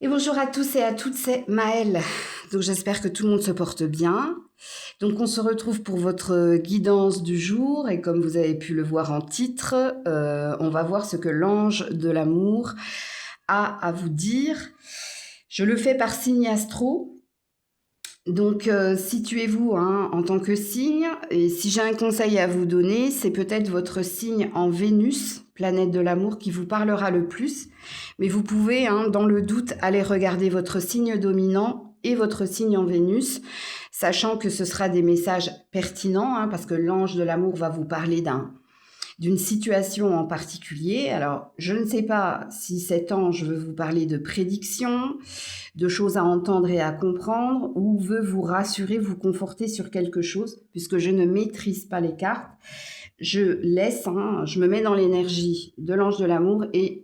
Et bonjour à tous et à toutes, c'est Maëlle. Donc j'espère que tout le monde se porte bien. Donc on se retrouve pour votre guidance du jour et comme vous avez pu le voir en titre, on va voir ce que l'ange de l'amour a à vous dire. Je le fais par signe astro. Donc situez-vous en tant que signe et si j'ai un conseil à vous donner, c'est peut-être votre signe en Vénus, planète de l'amour, qui vous parlera le plus. Mais vous pouvez, dans le doute, aller regarder votre signe dominant et votre signe en Vénus, sachant que ce sera des messages pertinents, parce que l'ange de l'amour va vous parler d'une situation en particulier. Alors, je ne sais pas si cet ange veut vous parler de prédiction, de choses à entendre et à comprendre, ou veut vous rassurer, vous conforter sur quelque chose, puisque je ne maîtrise pas les cartes. Je laisse, je me mets dans l'énergie de l'ange de l'amour et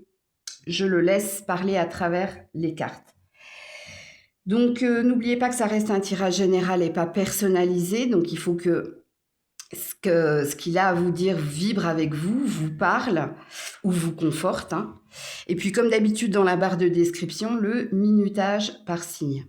je le laisse parler à travers les cartes. Donc, n'oubliez pas que ça reste un tirage général et pas personnalisé, donc il faut que ce qu'il a à vous dire vibre avec vous, vous parle ou vous conforte. Et puis, comme d'habitude, dans la barre de description, le minutage par signe.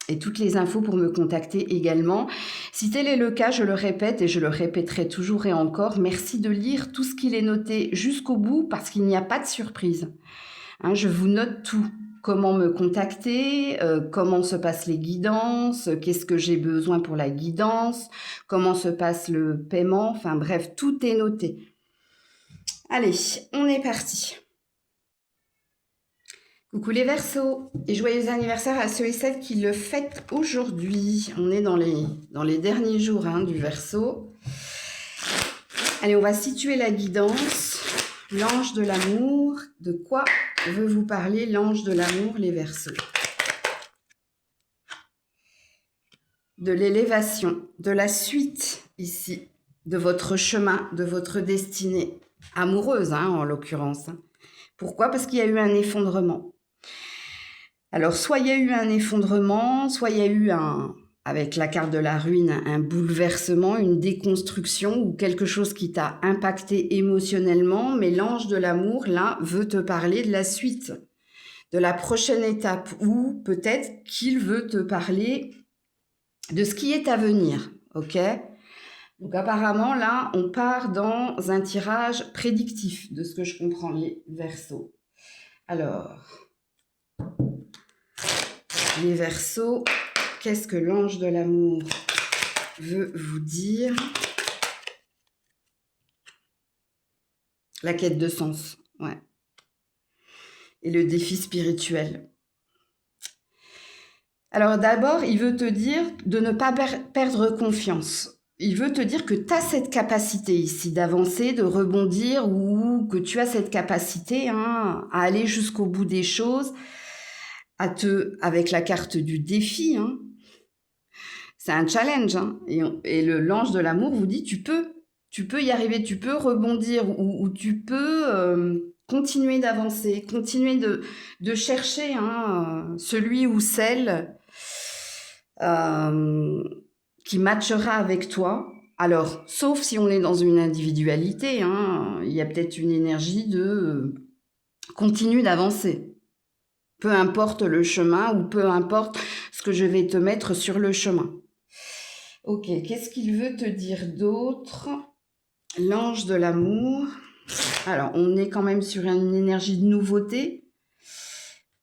Et toutes les infos pour me contacter également. Si tel est le cas, je le répète et je le répéterai toujours et encore, merci de lire tout ce qu'il est noté jusqu'au bout parce qu'il n'y a pas de surprise. Je vous note tout. Comment me contacter, comment se passent les guidances, qu'est-ce que j'ai besoin pour la guidance, comment se passe le paiement, enfin bref, tout est noté. Allez, on est parti. Coucou les Verseaux et joyeux anniversaire à ceux et celles qui le fêtent aujourd'hui. On est dans les derniers jours du Verseau. Allez, on va situer la guidance. L'ange de l'amour, de quoi veut vous parler l'ange de l'amour, les Verseaux? De l'élévation, de la suite ici, de votre chemin, de votre destinée amoureuse en l'occurrence. Pourquoi? Parce qu'il y a eu un effondrement. Alors soit il y a eu un effondrement, soit il y a eu avec la carte de la ruine, un bouleversement, une déconstruction ou quelque chose qui t'a impacté émotionnellement, mais l'ange de l'amour, là, veut te parler de la suite, de la prochaine étape, ou peut-être qu'il veut te parler de ce qui est à venir, ok? Donc apparemment, là, on part dans un tirage prédictif, de ce que je comprends, les Verseaux. Alors, les Verseaux, qu'est-ce que l'ange de l'amour veut vous dire? La quête de sens, ouais. Et le défi spirituel. Alors d'abord, il veut te dire de ne pas perdre confiance. Il veut te dire que tu as cette capacité ici d'avancer, de rebondir, ou que tu as cette capacité à aller jusqu'au bout des choses, avec la carte du défi. C'est un challenge. Et l'ange de l'amour vous dit, tu peux y arriver, tu peux rebondir, ou tu peux continuer d'avancer, continuer de chercher celui ou celle qui matchera avec toi. Alors, sauf si on est dans une individualité, il y a peut-être une énergie de continue d'avancer. Peu importe le chemin ou peu importe ce que je vais te mettre sur le chemin. Ok, qu'est-ce qu'il veut te dire d'autre? L'ange de l'amour. Alors, on est quand même sur une énergie de nouveauté.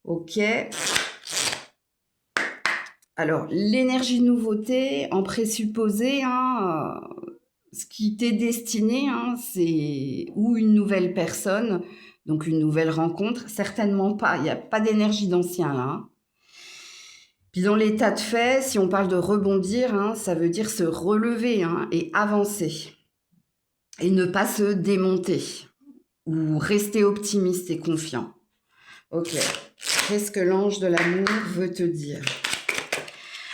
Ok. Alors, l'énergie de nouveauté, en présupposé, ce qui t'est destiné, c'est ou une nouvelle personne, donc une nouvelle rencontre, certainement pas, il n'y a pas d'énergie d'ancien là. Puis dans l'état de fait, si on parle de rebondir, ça veut dire se relever et avancer. Et ne pas se démonter ou rester optimiste et confiant. Ok, qu'est-ce que l'ange de l'amour veut te dire?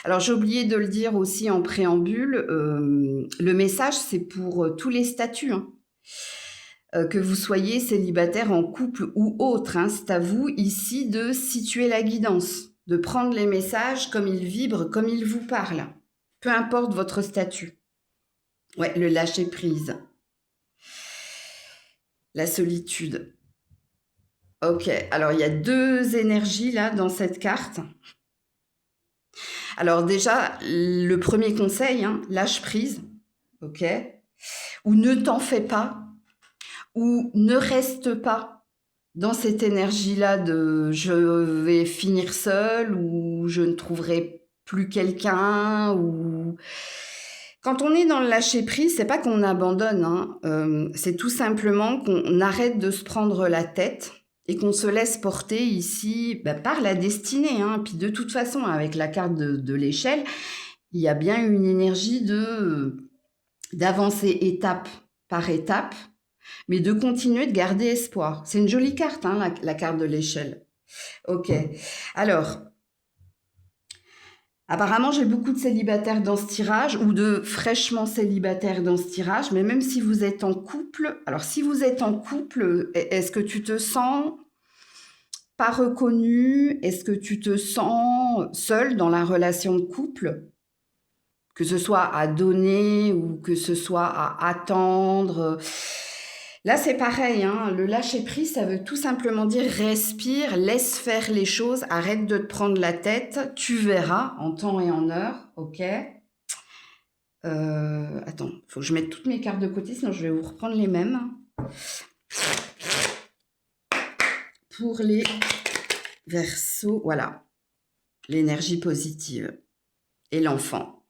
Alors j'ai oublié de le dire aussi en préambule, le message c'est pour tous les statuts, que vous soyez célibataire, en couple ou autre, c'est à vous ici de situer la guidance, de prendre les messages comme ils vibrent, comme ils vous parlent, peu importe votre statut. Ouais, le lâcher prise. La solitude. Ok, alors il y a deux énergies là dans cette carte. Alors déjà, le premier conseil, hein, lâche prise, ok? Ou ne t'en fais pas, ou ne reste pas dans cette énergie-là de je vais finir seule, ou je ne trouverai plus quelqu'un, ou... Quand on est dans le lâcher prise, c'est pas qu'on abandonne, hein, c'est tout simplement qu'on arrête de se prendre la tête et qu'on se laisse porter ici par la destinée. Hein. Puis de toute façon, avec la carte de l'échelle, il y a bien une énergie d'avancer étape par étape, mais de continuer de garder espoir. C'est une jolie carte, hein, la carte de l'échelle. Ok. Alors, apparemment, j'ai beaucoup de célibataires dans ce tirage ou de fraîchement célibataires dans ce tirage, mais même si vous êtes en couple, alors si vous êtes en couple, est-ce que tu te sens pas reconnu? Est-ce que tu te sens seul dans la relation de couple? Que ce soit à donner ou que ce soit à attendre. Là, c'est pareil, hein, le lâcher-prise, ça veut tout simplement dire respire, laisse faire les choses, arrête de te prendre la tête, tu verras en temps et en heure, ok? Attends, il faut que je mette toutes mes cartes de côté, sinon je vais vous reprendre les mêmes. Pour les Verseaux, voilà, l'énergie positive et l'enfant.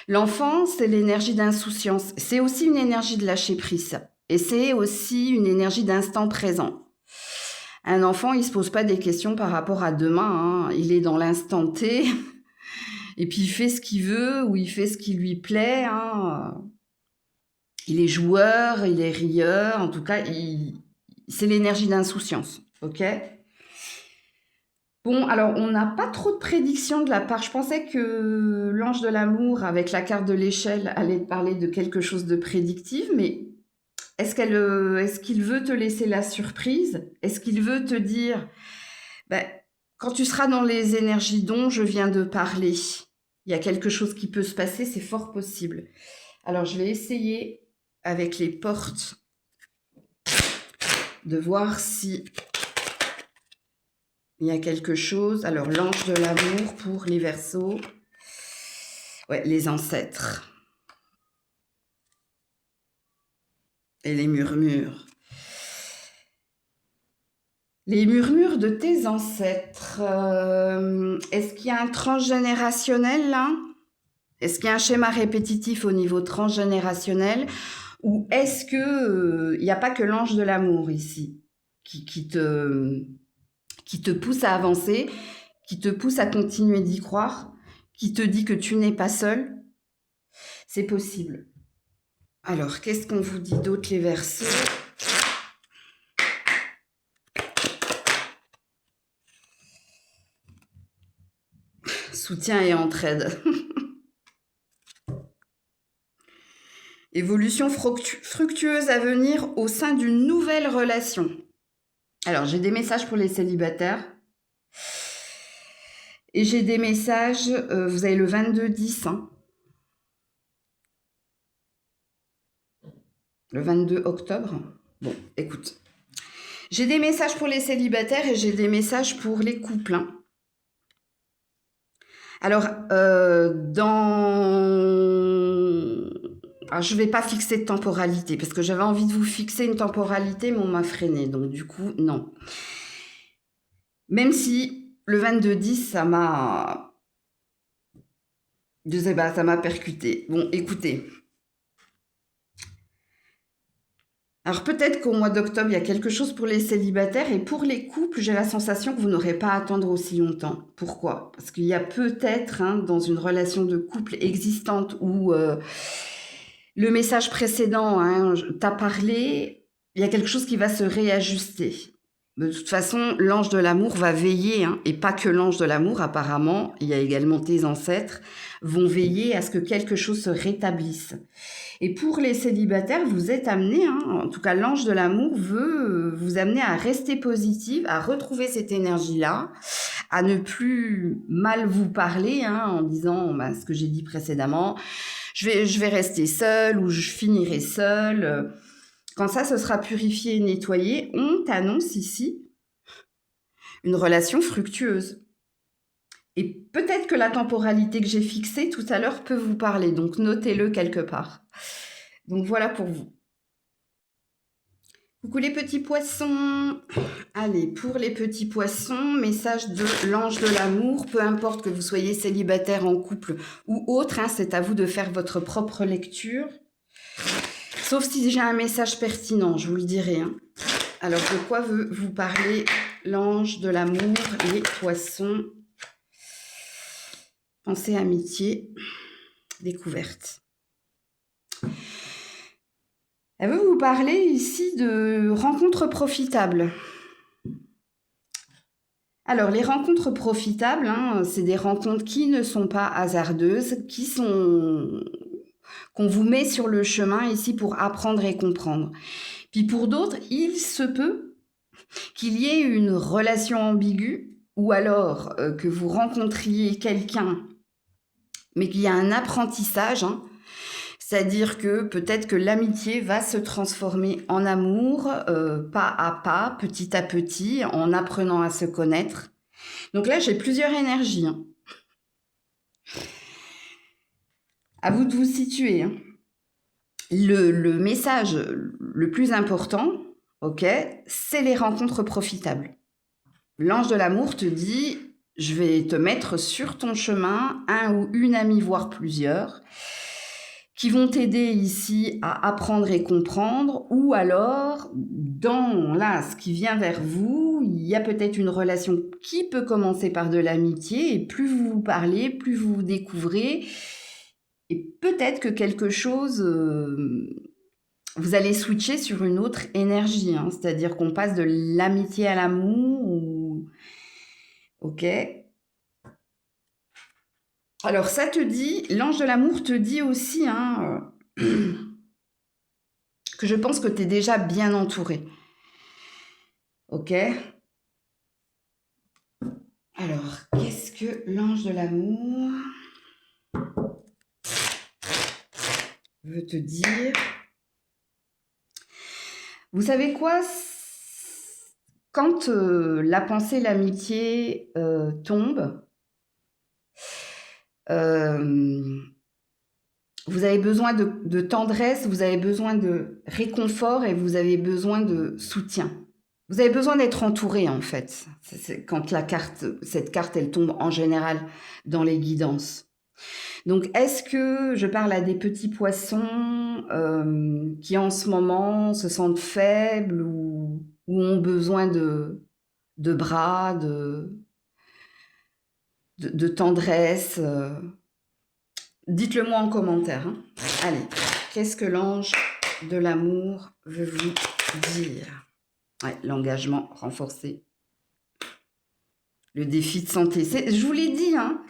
L'enfant, c'est l'énergie d'insouciance. C'est aussi une énergie de lâcher prise. Et c'est aussi une énergie d'instant présent. Un enfant, il se pose pas des questions par rapport à demain. Hein. Il est dans l'instant T. Et puis, il fait ce qu'il veut ou il fait ce qui lui plaît. Hein. Il est joueur, il est rieur. En tout cas, c'est l'énergie d'insouciance. OK ? Bon, alors, on n'a pas trop de prédictions de la part. Je pensais que l'ange de l'amour, avec la carte de l'échelle, allait parler de quelque chose de prédictif, mais est-ce qu'il veut te laisser la surprise? Est-ce qu'il veut te dire, quand tu seras dans les énergies dont je viens de parler, il y a quelque chose qui peut se passer, c'est fort possible. Alors, je vais essayer, avec les portes, de voir si il y a quelque chose. Alors, l'ange de l'amour pour les Verseaux. Ouais, les ancêtres. Et les murmures. Les murmures de tes ancêtres. Est-ce qu'il y a un transgénérationnel là? Est-ce qu'il y a un schéma répétitif au niveau transgénérationnel? Ou est-ce que il n'y a pas que l'ange de l'amour ici qui te pousse à avancer, qui te pousse à continuer d'y croire, qui te dit que tu n'es pas seul? C'est possible. Alors, qu'est-ce qu'on vous dit d'autre, les Verseaux? Soutien et entraide. Évolution fructueuse à venir au sein d'une nouvelle relation. Alors, j'ai des messages pour les célibataires. Et j'ai des messages, vous avez le 22-10. Hein. Le 22 octobre. Bon, écoute. J'ai des messages pour les célibataires et j'ai des messages pour les couples. Hein. Alors, je ne vais pas fixer de temporalité parce que j'avais envie de vous fixer une temporalité, mais on m'a freiné. Donc, du coup, non. Même si le 22-10, ça m'a percuté. Bon, écoutez. Alors, peut-être qu'au mois d'octobre, il y a quelque chose pour les célibataires et pour les couples, j'ai la sensation que vous n'aurez pas à attendre aussi longtemps. Pourquoi? Parce qu'il y a peut-être, hein, dans une relation de couple existante où le message précédent, hein, t'a parlé, il y a quelque chose qui va se réajuster. De toute façon, l'ange de l'amour va veiller, hein, et pas que l'ange de l'amour, apparemment, il y a également tes ancêtres, vont veiller à ce que quelque chose se rétablisse. Et pour les célibataires, vous êtes amenés, hein, en tout cas l'ange de l'amour veut vous amener à rester positive, à retrouver cette énergie-là, à ne plus mal vous parler, hein, en disant ce que j'ai dit précédemment, je vais rester seule ou je finirai seule. Quand ça se sera purifié et nettoyé, on t'annonce ici une relation fructueuse. Et peut-être que la temporalité que j'ai fixée tout à l'heure peut vous parler, donc notez-le quelque part. Donc voilà pour vous. Coucou les petits poissons. Allez, pour les petits poissons, message de l'ange de l'amour, peu importe que vous soyez célibataire, en couple ou autre, hein, c'est à vous de faire votre propre lecture. Sauf si j'ai un message pertinent, je vous le dirai. Hein. Alors, de quoi veut vous parler l'ange de l'amour, les poissons? Pensée, amitié, découverte. Elle veut vous parler ici de rencontres profitables. Alors, les rencontres profitables, hein, c'est des rencontres qui ne sont pas hasardeuses, qu'on vous met sur le chemin ici pour apprendre et comprendre. Puis pour d'autres, il se peut qu'il y ait une relation ambiguë ou alors que vous rencontriez quelqu'un, mais qu'il y a un apprentissage, hein, c'est-à-dire que peut-être que l'amitié va se transformer en amour, pas à pas, petit à petit, en apprenant à se connaître. Donc là, j'ai plusieurs énergies. Hein. À vous de vous situer. Hein. Le message le plus important, ok, c'est les rencontres profitables. L'ange de l'amour te dit, je vais te mettre sur ton chemin un ou une amie, voire plusieurs, qui vont t'aider ici à apprendre et comprendre, ou alors, dans là, ce qui vient vers vous, il y a peut-être une relation qui peut commencer par de l'amitié, et plus vous vous parlez, plus vous vous découvrez, et peut-être que quelque chose, vous allez switcher sur une autre énergie, hein, c'est-à-dire qu'on passe de l'amitié à l'amour, ou... ok. Alors ça te dit, l'ange de l'amour te dit aussi, hein, que je pense que tu es déjà bien entouré. Ok. Alors, qu'est-ce que l'ange de l'amour veut te dire? Vous savez quoi? Quand la pensée, l'amitié tombe, vous avez besoin de tendresse, vous avez besoin de réconfort et vous avez besoin de soutien. Vous avez besoin d'être entouré, en fait. C'est quand cette carte, elle tombe en général dans les guidances. Donc, est-ce que je parle à des petits poissons qui, en ce moment, se sentent faibles ou ont besoin de bras, de tendresse Dites-le moi en commentaire. Hein. Allez, qu'est-ce que l'ange de l'amour veut vous dire? Ouais, l'engagement renforcé. Le défi de santé. Je vous l'ai dit, hein.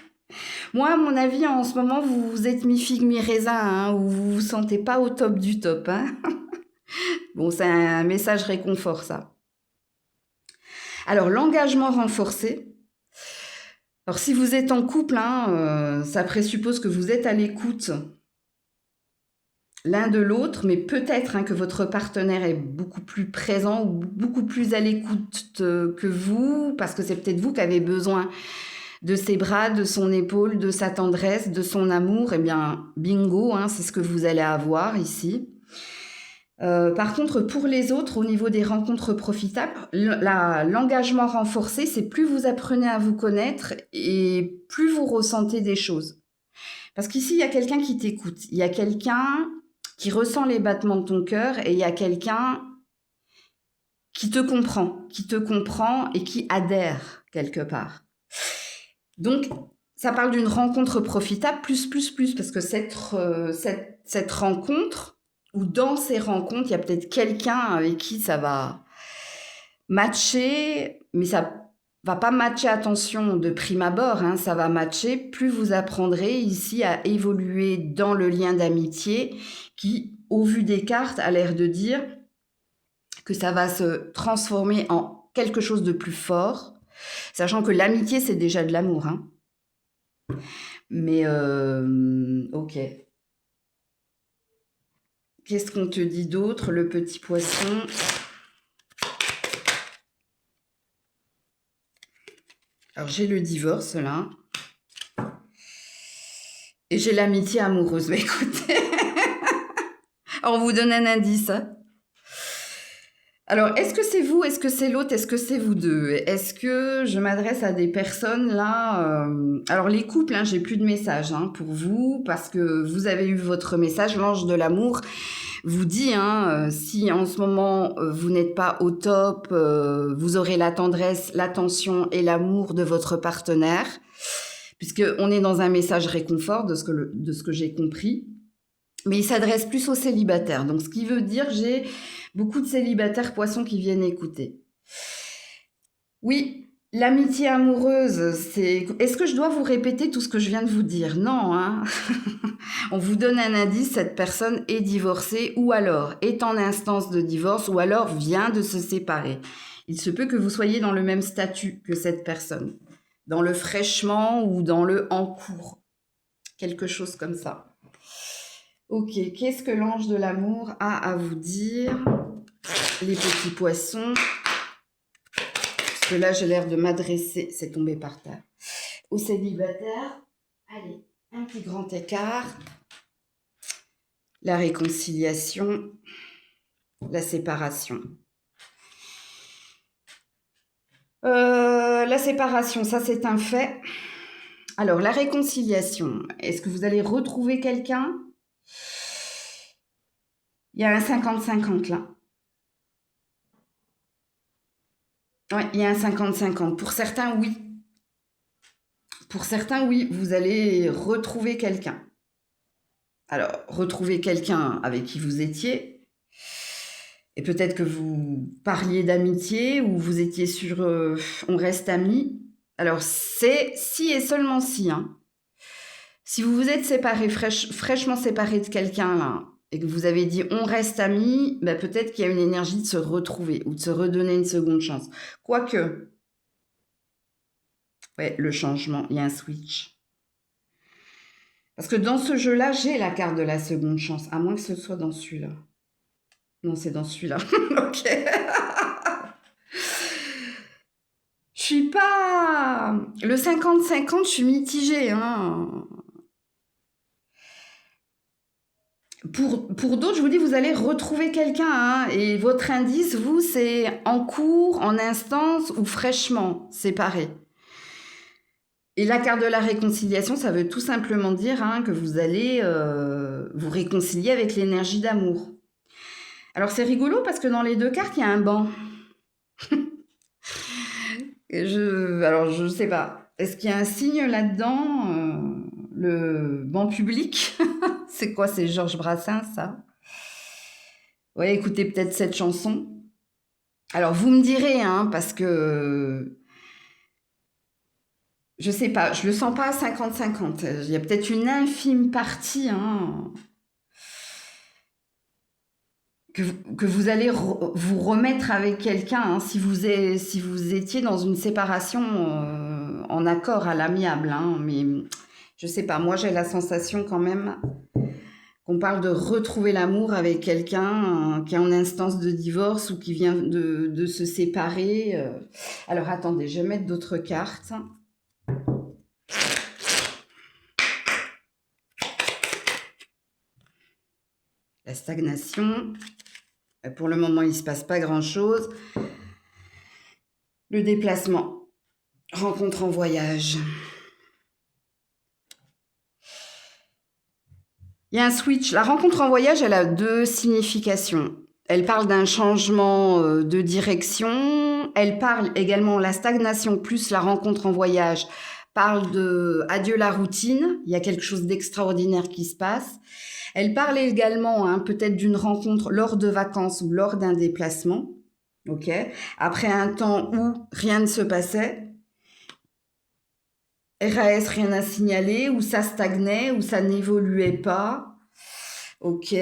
Moi, à mon avis, en ce moment, vous êtes mi-figue, mi-raisin, hein, ou vous vous sentez pas au top du top. Hein. Bon, c'est un message réconfort, ça. Alors, l'engagement renforcé. Alors, si vous êtes en couple, hein, ça présuppose que vous êtes à l'écoute l'un de l'autre, mais peut-être hein, que votre partenaire est beaucoup plus présent ou beaucoup plus à l'écoute que vous, parce que c'est peut-être vous qui avez besoin de ses bras, de son épaule, de sa tendresse, de son amour. Eh bien, bingo, hein, c'est ce que vous allez avoir ici. Par contre, pour les autres, au niveau des rencontres profitables, l'engagement renforcé, c'est plus vous apprenez à vous connaître et plus vous ressentez des choses. Parce qu'ici, il y a quelqu'un qui t'écoute, il y a quelqu'un qui ressent les battements de ton cœur et il y a quelqu'un qui te comprend et qui adhère quelque part. Donc, ça parle d'une rencontre profitable, plus, parce que cette rencontre, ou dans ces rencontres, il y a peut-être quelqu'un avec qui ça va matcher, mais ça va pas matcher, attention, de prime abord, hein, ça va matcher, plus vous apprendrez ici à évoluer dans le lien d'amitié qui, au vu des cartes, a l'air de dire que ça va se transformer en quelque chose de plus fort, sachant que l'amitié, c'est déjà de l'amour. Hein. Mais, ok. Qu'est-ce qu'on te dit d'autre, le petit poisson ? Alors, j'ai le divorce, là. Et j'ai l'amitié amoureuse. Mais écoutez, on vous donne un indice. Hein. Alors, est-ce que c'est vous? Est-ce que c'est l'autre? Est-ce que c'est vous deux? Est-ce que je m'adresse à des personnes là Alors, les couples, hein, j'ai plus de messages hein, pour vous parce que vous avez eu votre message. L'ange de l'amour vous dit, hein, si en ce moment vous n'êtes pas au top, vous aurez la tendresse, l'attention et l'amour de votre partenaire, puisqu'on est dans un message réconfort de ce que j'ai compris. Mais il s'adresse plus aux célibataires. Donc, ce qui veut dire, j'ai beaucoup de célibataires poissons qui viennent écouter. Oui, l'amitié amoureuse, c'est... Est-ce que je dois vous répéter tout ce que je viens de vous dire? Non, hein. On vous donne un indice, cette personne est divorcée ou alors est en instance de divorce ou alors vient de se séparer. Il se peut que vous soyez dans le même statut que cette personne, dans le fraîchement ou dans le en cours. Quelque chose comme ça. Ok, qu'est-ce que l'ange de l'amour a à vous dire, les petits poissons? Parce que là, j'ai l'air de m'adresser, c'est tombé par terre, aux célibataires. Allez, un petit grand écart. La réconciliation, la séparation. La séparation, ça c'est un fait. Alors, la réconciliation, est-ce que vous allez retrouver quelqu'un? Il y a un 50-50 là. Oui, il y a un 50-50. Pour certains, oui. Pour certains, oui, vous allez retrouver quelqu'un. Alors, retrouver quelqu'un avec qui vous étiez, et peut-être que vous parliez d'amitié, ou vous étiez sur on reste amis. Alors, c'est si et seulement si. Hein. Si vous vous êtes séparé, fraîchement séparé de quelqu'un, là, et que vous avez dit on reste amis, ben peut-être qu'il y a une énergie de se retrouver, ou de se redonner une seconde chance. Quoique, ouais, le changement, il y a un switch. Parce que dans ce jeu-là, j'ai la carte de la seconde chance, à moins que ce soit dans celui-là. Non, c'est dans celui-là. Ok. Je suis pas... Le 50-50, je suis mitigée. Hein. Pour d'autres, je vous dis, vous allez retrouver quelqu'un. Hein, et votre indice, vous, c'est en cours, en instance ou fraîchement séparé. Et la carte de la réconciliation, ça veut tout simplement dire hein, que vous allez vous réconcilier avec l'énergie d'amour. Alors c'est rigolo parce que dans les deux cartes, il y a un banc. Alors je sais pas. Est-ce qu'il y a un signe là-dedans le banc public. C'est quoi? C'est Georges Brassens, ça? Ouais, écoutez peut-être cette chanson. Alors vous me direz, hein, parce que... Je sais pas, je le sens pas à 50-50. Il y a peut-être une infime partie hein, que vous allez vous remettre avec quelqu'un hein, si vous étiez dans une séparation en accord à l'amiable. Hein, mais je sais pas, moi j'ai la sensation quand même qu'on parle de retrouver l'amour avec quelqu'un qui est en instance de divorce ou qui vient de se séparer. Alors attendez, je vais mettre d'autres cartes. La stagnation. Pour le moment, il ne se passe pas grand-chose. Le déplacement. Rencontre en voyage. Il y a un switch. La rencontre en voyage, elle a deux significations. Elle parle d'un changement de direction. Elle parle également la stagnation plus la rencontre en voyage. Parle de adieu la routine. Il y a quelque chose d'extraordinaire qui se passe. Elle parle également hein, peut-être d'une rencontre lors de vacances ou lors d'un déplacement. Ok. Après un temps où rien ne se passait. RAS, rien à signaler, où ça stagnait, où ça n'évoluait pas. Ok.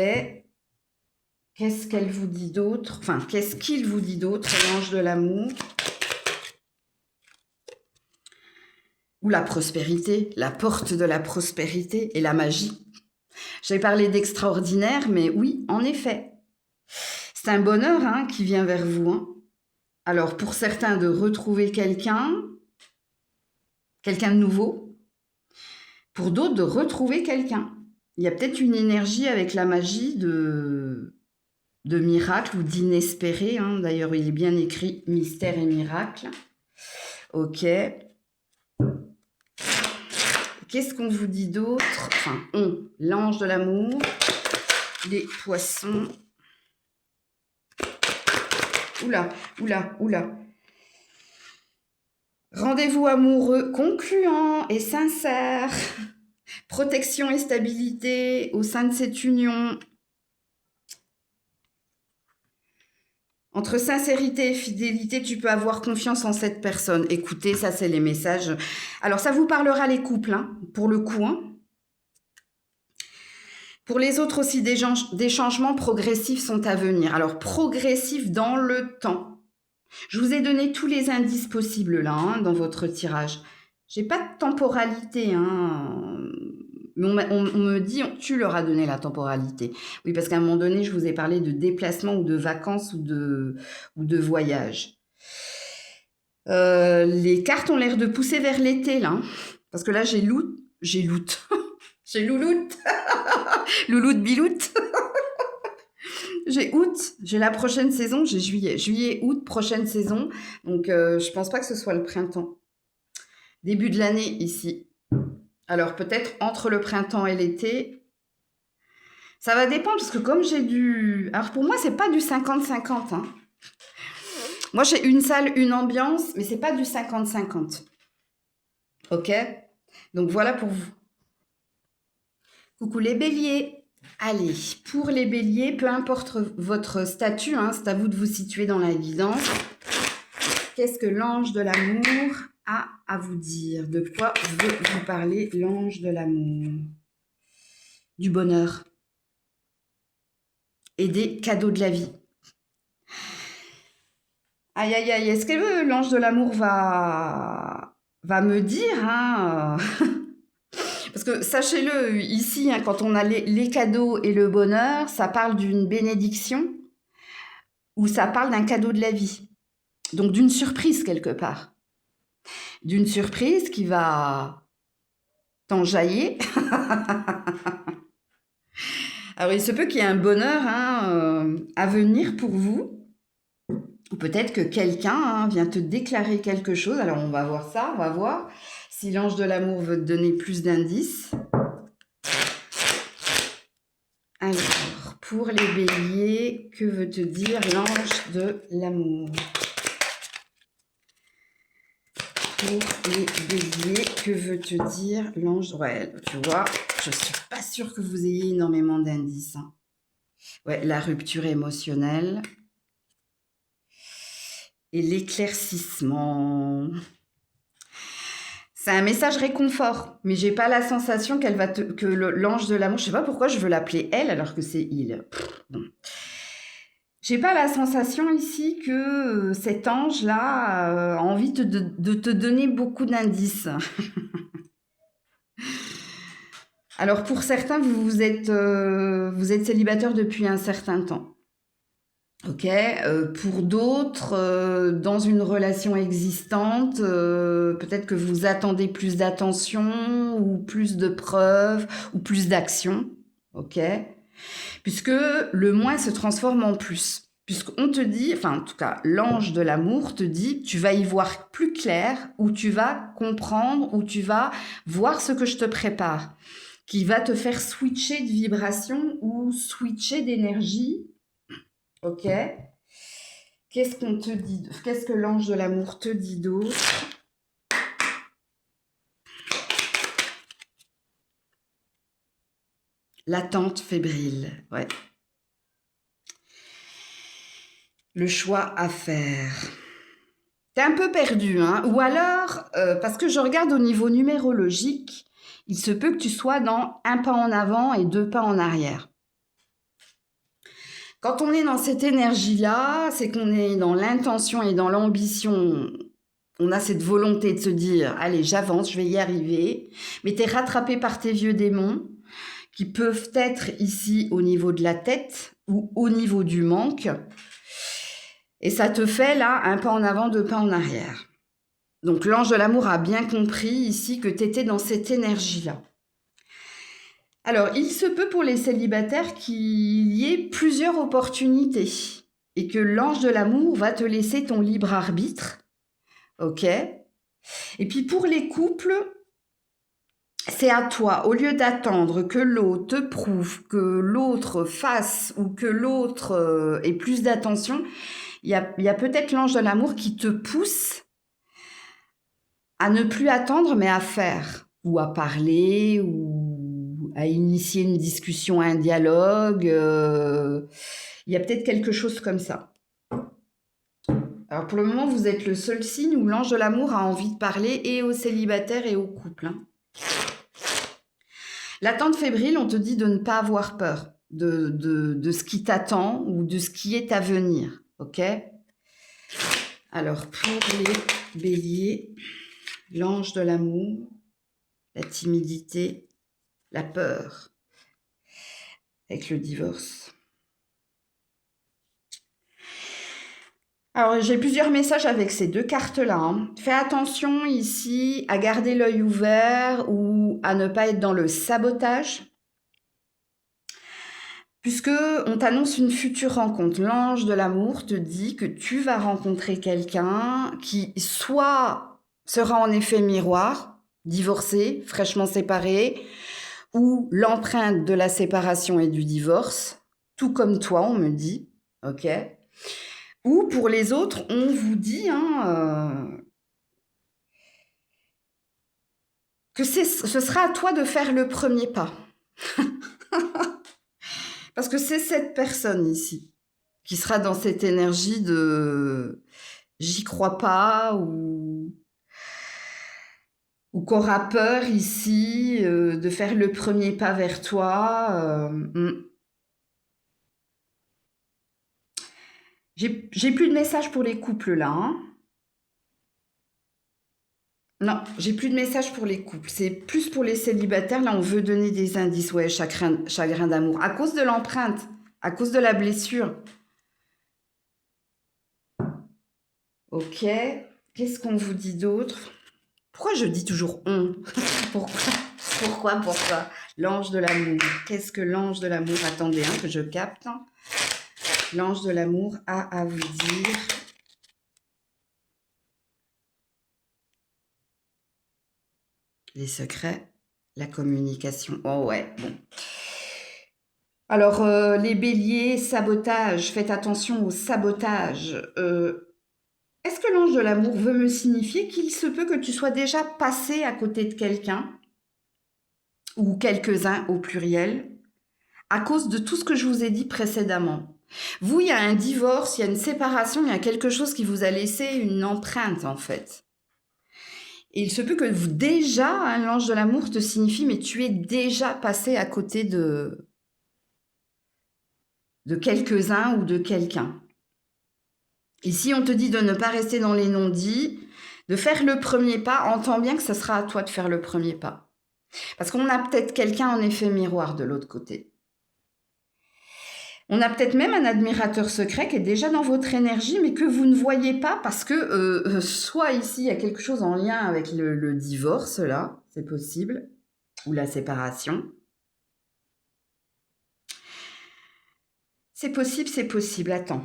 Qu'est-ce qu'elle vous dit d'autre? Enfin, qu'est-ce qu'il vous dit d'autre, l'ange de l'amour? Ou la prospérité, la porte de la prospérité et la magie. J'ai parlé d'extraordinaire, mais oui, en effet. C'est un bonheur hein, qui vient vers vous. Hein. Alors, pour certains, de retrouver quelqu'un, quelqu'un de nouveau. Pour d'autres, de retrouver quelqu'un. Il y a peut-être une énergie avec la magie de miracle ou d'inespéré. Hein. D'ailleurs, il est bien écrit mystère et miracle. Ok. Qu'est-ce qu'on vous dit d'autre? Enfin, l'ange de l'amour, les poissons. Oula, oula, oula. Rendez-vous amoureux concluant et sincère. Protection et stabilité au sein de cette union. Entre sincérité et fidélité, tu peux avoir confiance en cette personne. Écoutez, ça, c'est les messages. Alors, ça vous parlera les couples, hein, pour le coup. Hein. Pour les autres aussi, des changements progressifs sont à venir. Alors, progressifs dans le temps. Je vous ai donné tous les indices possibles là, hein, dans votre tirage. J'ai pas de temporalité, hein. Mais on me dit, tu leur as donné la temporalité. Oui, parce qu'à un moment donné, je vous ai parlé de déplacement ou de vacances ou de voyage. Les cartes ont l'air de pousser vers l'été, là. Hein, parce que là, j'ai louloute. J'ai louloute. Louloute, biloute. J'ai août, j'ai la prochaine saison, j'ai juillet. Juillet, août, prochaine saison. Donc, je pense pas que ce soit le printemps. Début de l'année, ici. Alors, peut-être entre le printemps et l'été. Ça va dépendre, parce que comme j'ai du... Alors, pour moi, c'est pas du 50-50. Hein. Moi, j'ai une salle, une ambiance, mais c'est pas du 50-50. Ok? Donc, voilà pour vous. Coucou les béliers. Allez, pour les béliers, peu importe votre statut, hein, c'est à vous de vous situer dans la guidance. Qu'est-ce que l'ange de l'amour a à vous dire? De quoi veut vous parler l'ange de l'amour? Du bonheur et des cadeaux de la vie. Aïe, aïe, aïe, est-ce que l'ange de l'amour va me dire, hein, parce que sachez-le, ici, hein, quand on a les cadeaux et le bonheur, ça parle d'une bénédiction ou ça parle d'un cadeau de la vie. Donc d'une surprise quelque part. D'une surprise qui va t'enjailler. Alors il se peut qu'il y ait un bonheur, hein, à venir pour vous. Ou peut-être que quelqu'un, hein, vient te déclarer quelque chose. Alors on va voir ça, on va voir si l'ange de l'amour veut te donner plus d'indices. Alors, pour les béliers, que veut te dire l'ange de l'amour? Pour les béliers, que veut te dire l'ange? Ouais, tu vois, je suis pas sûre que vous ayez énormément d'indices. Hein. Ouais, la rupture émotionnelle et l'éclaircissement. C'est un message réconfort, mais j'ai pas la sensation qu'elle va que l'ange de l'amour, je sais pas pourquoi je veux l'appeler elle alors que c'est il. Bon. J'ai pas la sensation ici que cet ange-là a envie de te donner beaucoup d'indices. Alors pour certains, vous êtes célibataire depuis un certain temps. Ok, pour d'autres, dans une relation existante, peut-être que vous attendez plus d'attention ou plus de preuves ou plus d'action. Ok, puisque le moins se transforme en plus. Puisqu'on te dit, enfin en tout cas l'ange de l'amour te dit, tu vas y voir plus clair, ou tu vas comprendre, ou tu vas voir ce que je te prépare, qui va te faire switcher de vibration ou switcher d'énergie. Ok. Qu'est-ce qu'on te dit? Qu'est-ce que l'ange de l'amour te dit d'autre? L'attente fébrile, ouais. Le choix à faire. T'es un peu perdu, hein? Ou alors, parce que je regarde au niveau numérologique, il se peut que tu sois dans un pas en avant et deux pas en arrière. Quand on est dans cette énergie-là, c'est qu'on est dans l'intention et dans l'ambition. On a cette volonté de se dire, allez, j'avance, je vais y arriver. Mais tu es rattrapé par tes vieux démons qui peuvent être ici au niveau de la tête ou au niveau du manque. Et ça te fait là un pas en avant, deux pas en arrière. Donc l'ange de l'amour a bien compris ici que tu étais dans cette énergie-là. Alors, il se peut pour les célibataires qu'il y ait plusieurs opportunités et que l'ange de l'amour va te laisser ton libre arbitre, ok? Et puis pour les couples, c'est à toi, au lieu d'attendre que l'autre te prouve, que l'autre fasse ou que l'autre ait plus d'attention, il y a peut-être l'ange de l'amour qui te pousse à ne plus attendre, mais à faire, ou à parler, ou à initier une discussion, un dialogue. Il y a peut-être quelque chose comme ça. Alors pour le moment, vous êtes le seul signe où l'ange de l'amour a envie de parler et aux célibataires et aux couples. Hein. L'attente fébrile, on te dit de ne pas avoir peur de ce qui t'attend ou de ce qui est à venir. Ok ? Alors pour les béliers, l'ange de l'amour, la timidité, la peur avec le divorce. Alors, j'ai plusieurs messages avec ces deux cartes-là. Hein. Fais attention ici à garder l'œil ouvert ou à ne pas être dans le sabotage. Puisque on t'annonce une future rencontre. L'ange de l'amour te dit que tu vas rencontrer quelqu'un qui soit sera en effet miroir, divorcé, fraîchement séparé, ou l'empreinte de la séparation et du divorce, tout comme toi, on me dit, ok. Ou pour les autres, on vous dit que ce sera à toi de faire le premier pas. Parce que c'est cette personne ici qui sera dans cette énergie de j'y crois pas ou qu'aura peur ici de faire le premier pas vers toi. J'ai plus de messages pour les couples là. Hein. Non, j'ai plus de messages pour les couples. C'est plus pour les célibataires. Là, on veut donner des indices. Ouais, chagrin d'amour. À cause de l'empreinte, à cause de la blessure. Ok. Qu'est-ce qu'on vous dit d'autre? Pourquoi je dis toujours on? Pourquoi L'ange de l'amour. Qu'est-ce que l'ange de l'amour? Attendez, que je capte. L'ange de l'amour a à vous dire. Les secrets, la communication. Oh ouais, bon. Alors, les béliers, sabotage. Faites attention au sabotage. Est-ce que l'ange de l'amour veut me signifier qu'il se peut que tu sois déjà passé à côté de quelqu'un, ou quelques-uns au pluriel, à cause de tout ce que je vous ai dit précédemment? Vous, il y a un divorce, il y a une séparation, il y a quelque chose qui vous a laissé une empreinte, en fait. Et il se peut que vous déjà, l'ange de l'amour te signifie, mais tu es déjà passé à côté de quelques-uns ou de quelqu'un. Ici, on te dit de ne pas rester dans les non-dits, de faire le premier pas. Entends bien que ce sera à toi de faire le premier pas. Parce qu'on a peut-être quelqu'un en effet miroir de l'autre côté. On a peut-être même un admirateur secret qui est déjà dans votre énergie, mais que vous ne voyez pas parce que soit ici, il y a quelque chose en lien avec le divorce, là, c'est possible, ou la séparation. C'est possible, attends.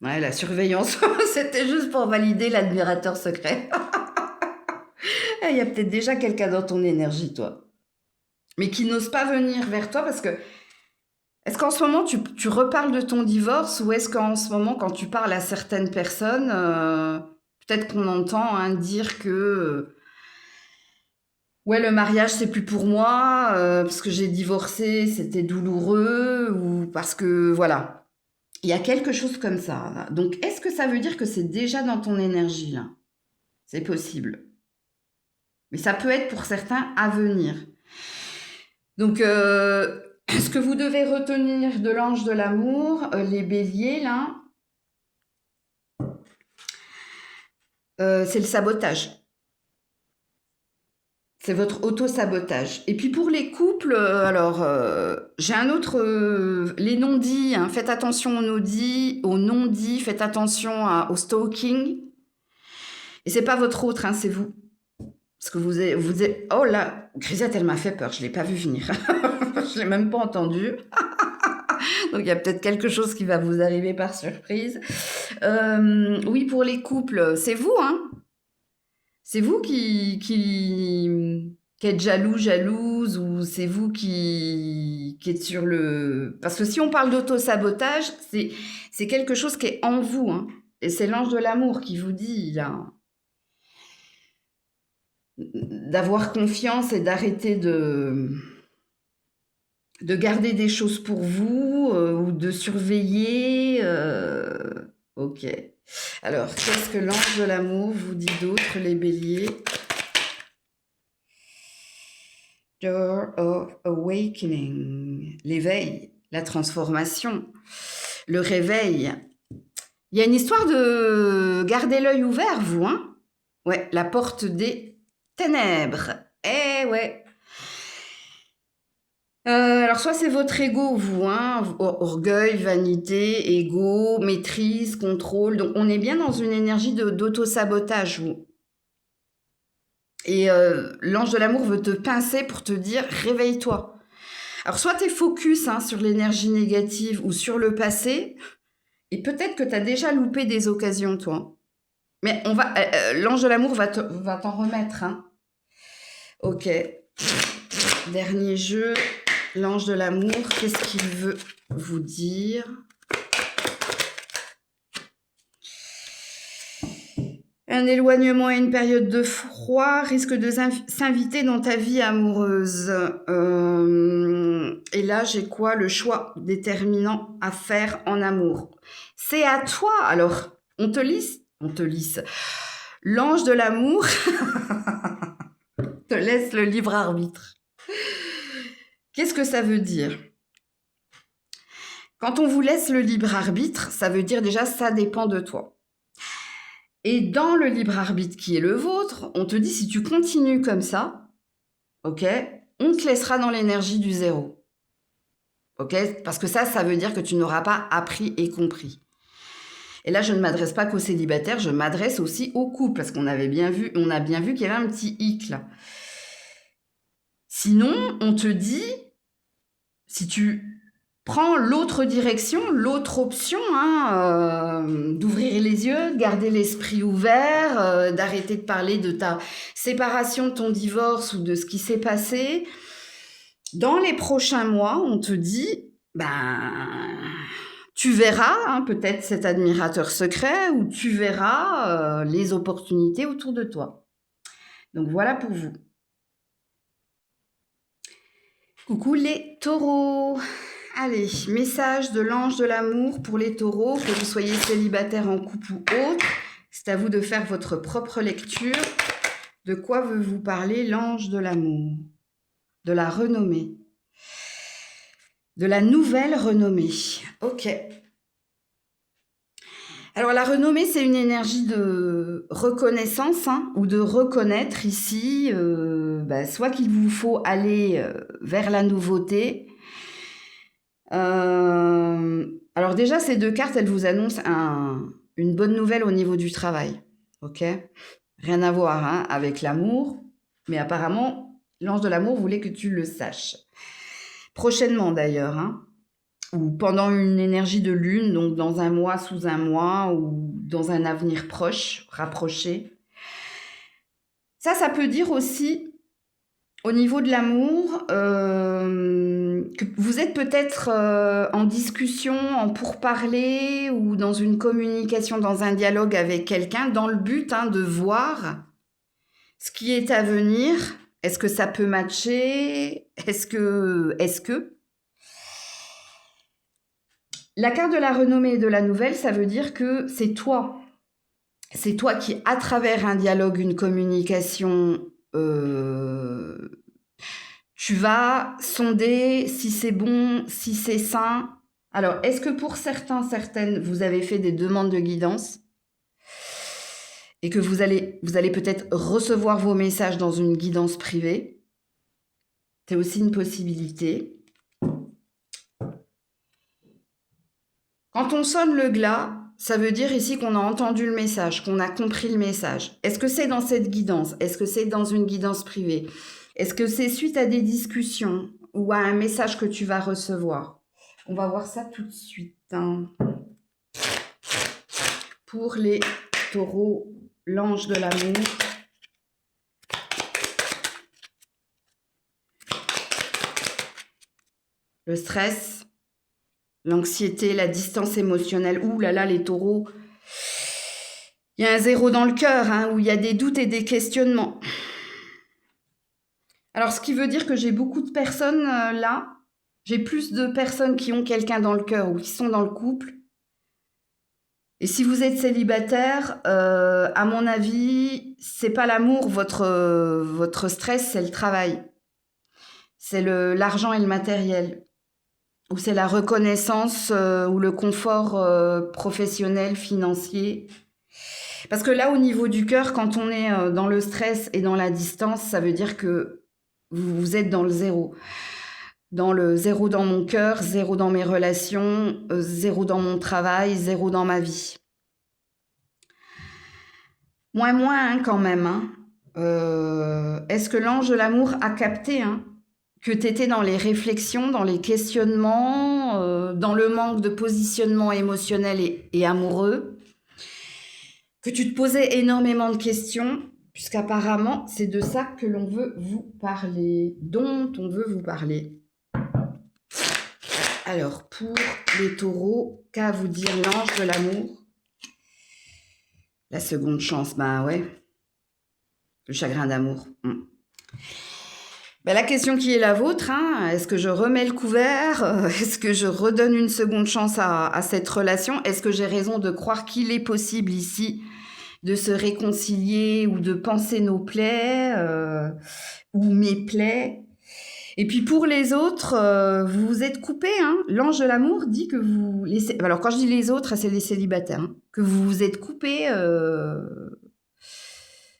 Ouais, la surveillance, c'était juste pour valider l'admirateur secret. Il y a peut-être déjà quelqu'un dans ton énergie, toi. Mais qui n'ose pas venir vers toi parce que... Est-ce qu'en ce moment, tu reparles de ton divorce ou est-ce qu'en ce moment, quand tu parles à certaines personnes, peut-être qu'on entend dire que... ouais, le mariage, c'est plus pour moi, parce que j'ai divorcé, c'était douloureux, ou parce que... Voilà. Il y a quelque chose comme ça. Là. Donc, est-ce que ça veut dire que c'est déjà dans ton énergie, là? C'est possible. Mais ça peut être pour certains à venir. Donc, ce que vous devez retenir de l'ange de l'amour, les béliers, là, c'est le sabotage. C'est votre auto-sabotage. Et puis pour les couples, j'ai un autre... les non-dits, faites attention aux non-dits, faites attention au stalking. Et c'est pas votre autre, hein, c'est vous. Parce que vous êtes... Oh là, Grisette, elle m'a fait peur, je l'ai pas vu venir. Je l'ai même pas entendu. Donc il y a peut-être quelque chose qui va vous arriver par surprise. Oui, pour les couples, c'est vous, hein. C'est vous qui êtes jaloux, jalouse, ou c'est vous qui êtes sur le... Parce que si on parle d'auto-sabotage, c'est quelque chose qui est en vous, hein. Et c'est l'ange de l'amour qui vous dit, là, d'avoir confiance et d'arrêter de garder des choses pour vous ou de surveiller. Ok. Alors, qu'est-ce que l'ange de l'amour vous dit d'autre, les béliers? Door of Awakening, l'éveil, la transformation, le réveil. Il y a une histoire de garder l'œil ouvert, vous, hein? Ouais, la porte des ténèbres. Eh ouais. Alors, soit c'est votre ego, vous, hein, orgueil, vanité, ego, maîtrise, contrôle. Donc, on est bien dans une énergie d'auto-sabotage, vous. Et l'ange de l'amour veut te pincer pour te dire réveille-toi. Alors, soit tu es focus hein, sur l'énergie négative ou sur le passé, et peut-être que tu as déjà loupé des occasions, toi. Mais l'ange de l'amour va t'en remettre. Hein. Ok. Dernier jeu. L'ange de l'amour, qu'est-ce qu'il veut vous dire? Un éloignement et une période de froid risquent de s'inviter dans ta vie amoureuse. Et là, j'ai quoi? Le choix déterminant à faire en amour. C'est à toi. Alors, on te lisse. L'ange de l'amour te laisse le libre arbitre. Qu'est-ce que ça veut dire? Quand on vous laisse le libre arbitre, ça veut dire déjà ça dépend de toi. Et dans le libre arbitre qui est le vôtre, on te dit si tu continues comme ça, ok, on te laissera dans l'énergie du zéro. Ok? Parce que ça veut dire que tu n'auras pas appris et compris. Et là, je ne m'adresse pas qu'aux célibataires, je m'adresse aussi aux couples, parce qu'on a bien vu qu'il y avait un petit hic là. Sinon, on te dit, si tu prends l'autre direction, l'autre option, hein, d'ouvrir les yeux, de garder l'esprit ouvert, d'arrêter de parler de ta séparation, de ton divorce ou de ce qui s'est passé. Dans les prochains mois, on te dit, tu verras hein, peut-être cet admirateur secret ou tu verras les opportunités autour de toi. Donc voilà pour vous. Coucou les taureaux. Allez, message de l'ange de l'amour pour les taureaux, que vous soyez célibataire en couple ou autre. C'est à vous de faire votre propre lecture. De quoi veut vous parler l'ange de l'amour? De la renommée. De la nouvelle renommée. Ok. Alors la renommée, c'est une énergie de reconnaissance hein, ou de reconnaître ici, soit qu'il vous faut aller vers la nouveauté. Alors déjà, ces deux cartes, elles vous annoncent une bonne nouvelle au niveau du travail. Ok? Rien à voir hein, avec l'amour, mais apparemment, l'ange de l'amour voulait que tu le saches. Prochainement d'ailleurs, hein. Ou pendant une énergie de lune, donc dans un mois, sous un mois, ou dans un avenir proche, rapproché. Ça peut dire aussi, au niveau de l'amour, que vous êtes peut-être en discussion, en pourparler, ou dans une communication, dans un dialogue avec quelqu'un, dans le but hein, de voir ce qui est à venir. Est-ce que ça peut matcher? Est-ce que La carte de la renommée et de la nouvelle, ça veut dire que c'est toi. C'est toi qui, à travers un dialogue, une communication, tu vas sonder si c'est bon, si c'est sain. Alors, est-ce que pour certaines, vous avez fait des demandes de guidance et que vous allez peut-être recevoir vos messages dans une guidance privée? C'est aussi une possibilité. Quand on sonne le glas, ça veut dire ici qu'on a entendu le message, qu'on a compris le message. Est-ce que c'est dans cette guidance? Est-ce que c'est dans une guidance privée? Est-ce que c'est suite à des discussions ou à un message que tu vas recevoir? On va voir ça tout de suite. Hein. Pour les taureaux, l'ange de l'amour. Le stress, l'anxiété, la distance émotionnelle. Ouh là là, les taureaux. Il y a un 0 dans le cœur, hein, où il y a des doutes et des questionnements. Alors, ce qui veut dire que j'ai beaucoup de personnes là. J'ai plus de personnes qui ont quelqu'un dans le cœur ou qui sont dans le couple. Et si vous êtes célibataire, à mon avis, c'est pas l'amour, votre stress, c'est le travail. C'est l'argent et le matériel. Ou c'est la reconnaissance ou le confort professionnel, financier. Parce que là, au niveau du cœur, quand on est dans le stress et dans la distance, ça veut dire que vous êtes dans le 0. Dans le 0 dans mon cœur, 0 dans mes relations, 0 dans mon travail, 0 dans ma vie. Moins, hein, quand même. Hein. Est-ce que l'ange de l'amour a capté que tu étais dans les réflexions, dans les questionnements, dans le manque de positionnement émotionnel et amoureux, que tu te posais énormément de questions, puisqu'apparemment, c'est de ça que l'on veut vous parler, dont on veut vous parler. Alors, pour les taureaux, qu'a vous dire l'ange de l'amour? La seconde chance, bah ouais. Le chagrin d'amour. Ben, la question qui est la vôtre, hein, est-ce que je remets le couvert? Est-ce que je redonne une seconde chance à cette relation? Est-ce que j'ai raison de croire qu'il est possible ici de se réconcilier ou de penser nos plaies ou mes plaies? Et puis pour les autres, vous vous êtes coupés. Hein. L'ange de l'amour dit que vous... Alors quand je dis les autres, c'est les célibataires. Hein, que vous vous êtes coupés...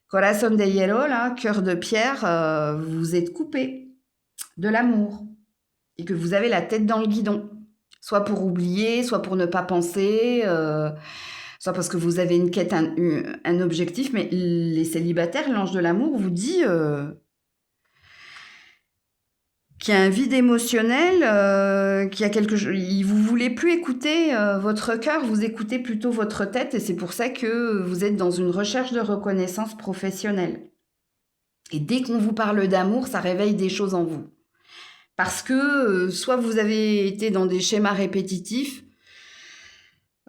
Corazón de hielo, là, cœur de pierre, vous vous êtes coupé de l'amour et que vous avez la tête dans le guidon, soit pour oublier, soit pour ne pas penser, soit parce que vous avez une quête, un objectif. Mais les célibataires, l'ange de l'amour vous dit qu'il y a un vide émotionnel, qu'il y a quelque chose. Vous voulez plus écouter votre cœur, vous écoutez plutôt votre tête, et c'est pour ça que vous êtes dans une recherche de reconnaissance professionnelle. Et dès qu'on vous parle d'amour, ça réveille des choses en vous. Parce que soit vous avez été dans des schémas répétitifs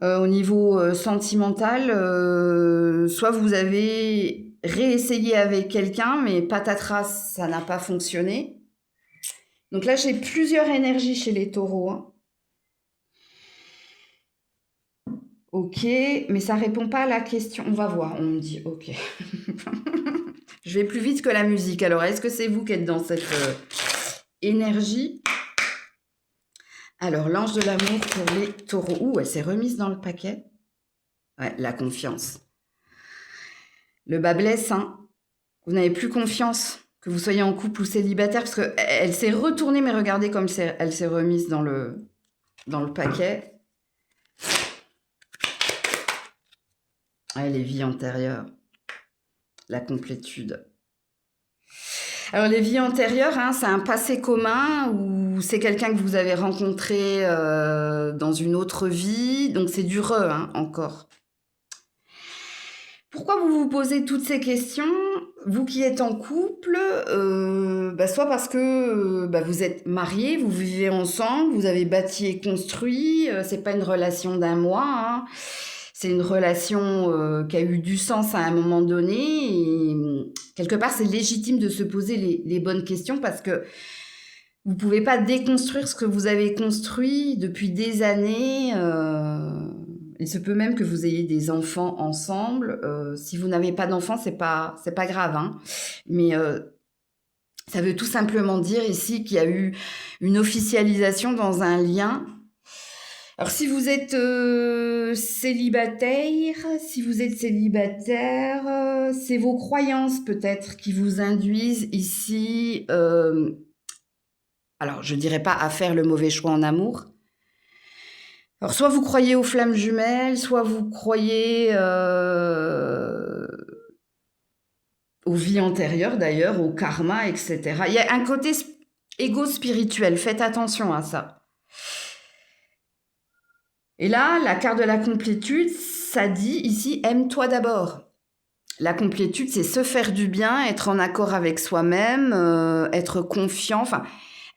au niveau sentimental, soit vous avez réessayé avec quelqu'un, mais patatras, ça n'a pas fonctionné. Donc là, j'ai plusieurs énergies chez les taureaux. Hein. Ok, mais ça répond pas à la question. On va voir, on me dit ok. Je vais plus vite que la musique. Alors, est-ce que c'est vous qui êtes dans cette énergie? Alors, l'ange de l'amour pour les taureaux. Ouh, elle s'est remise dans le paquet. Ouais, la confiance. Le bas blesse, hein. Vous n'avez plus confiance, que vous soyez en couple ou célibataire, parce qu'elle s'est retournée, mais regardez comme elle s'est remise dans le paquet. Ouais, les vies antérieures. La complétude. Alors, les vies antérieures, hein, c'est un passé commun ou c'est quelqu'un que vous avez rencontré dans une autre vie. Donc, c'est du encore. Pourquoi vous vous posez toutes ces questions? Vous qui êtes en couple, soit parce que vous êtes mariés, vous vivez ensemble, vous avez bâti et construit. C'est pas une relation d'un mois. Hein. C'est une relation qui a eu du sens à un moment donné. Et quelque part, c'est légitime de se poser les bonnes questions parce que vous ne pouvez pas déconstruire ce que vous avez construit depuis des années. Il se peut même que vous ayez des enfants ensemble. Si vous n'avez pas d'enfants, c'est pas grave. Hein. Mais ça veut tout simplement dire ici qu'il y a eu une officialisation dans un lien. Alors, si vous êtes célibataire, c'est vos croyances peut-être qui vous induisent ici, alors je dirais pas à faire le mauvais choix en amour, Alors, soit vous croyez aux flammes jumelles, soit vous croyez aux vies antérieures d'ailleurs, au karma, etc. Il y a un côté égo-spirituel, faites attention à ça. Et là, la carte de la complétude, ça dit ici, aime-toi d'abord. La complétude, c'est se faire du bien, être en accord avec soi-même, être confiant, enfin,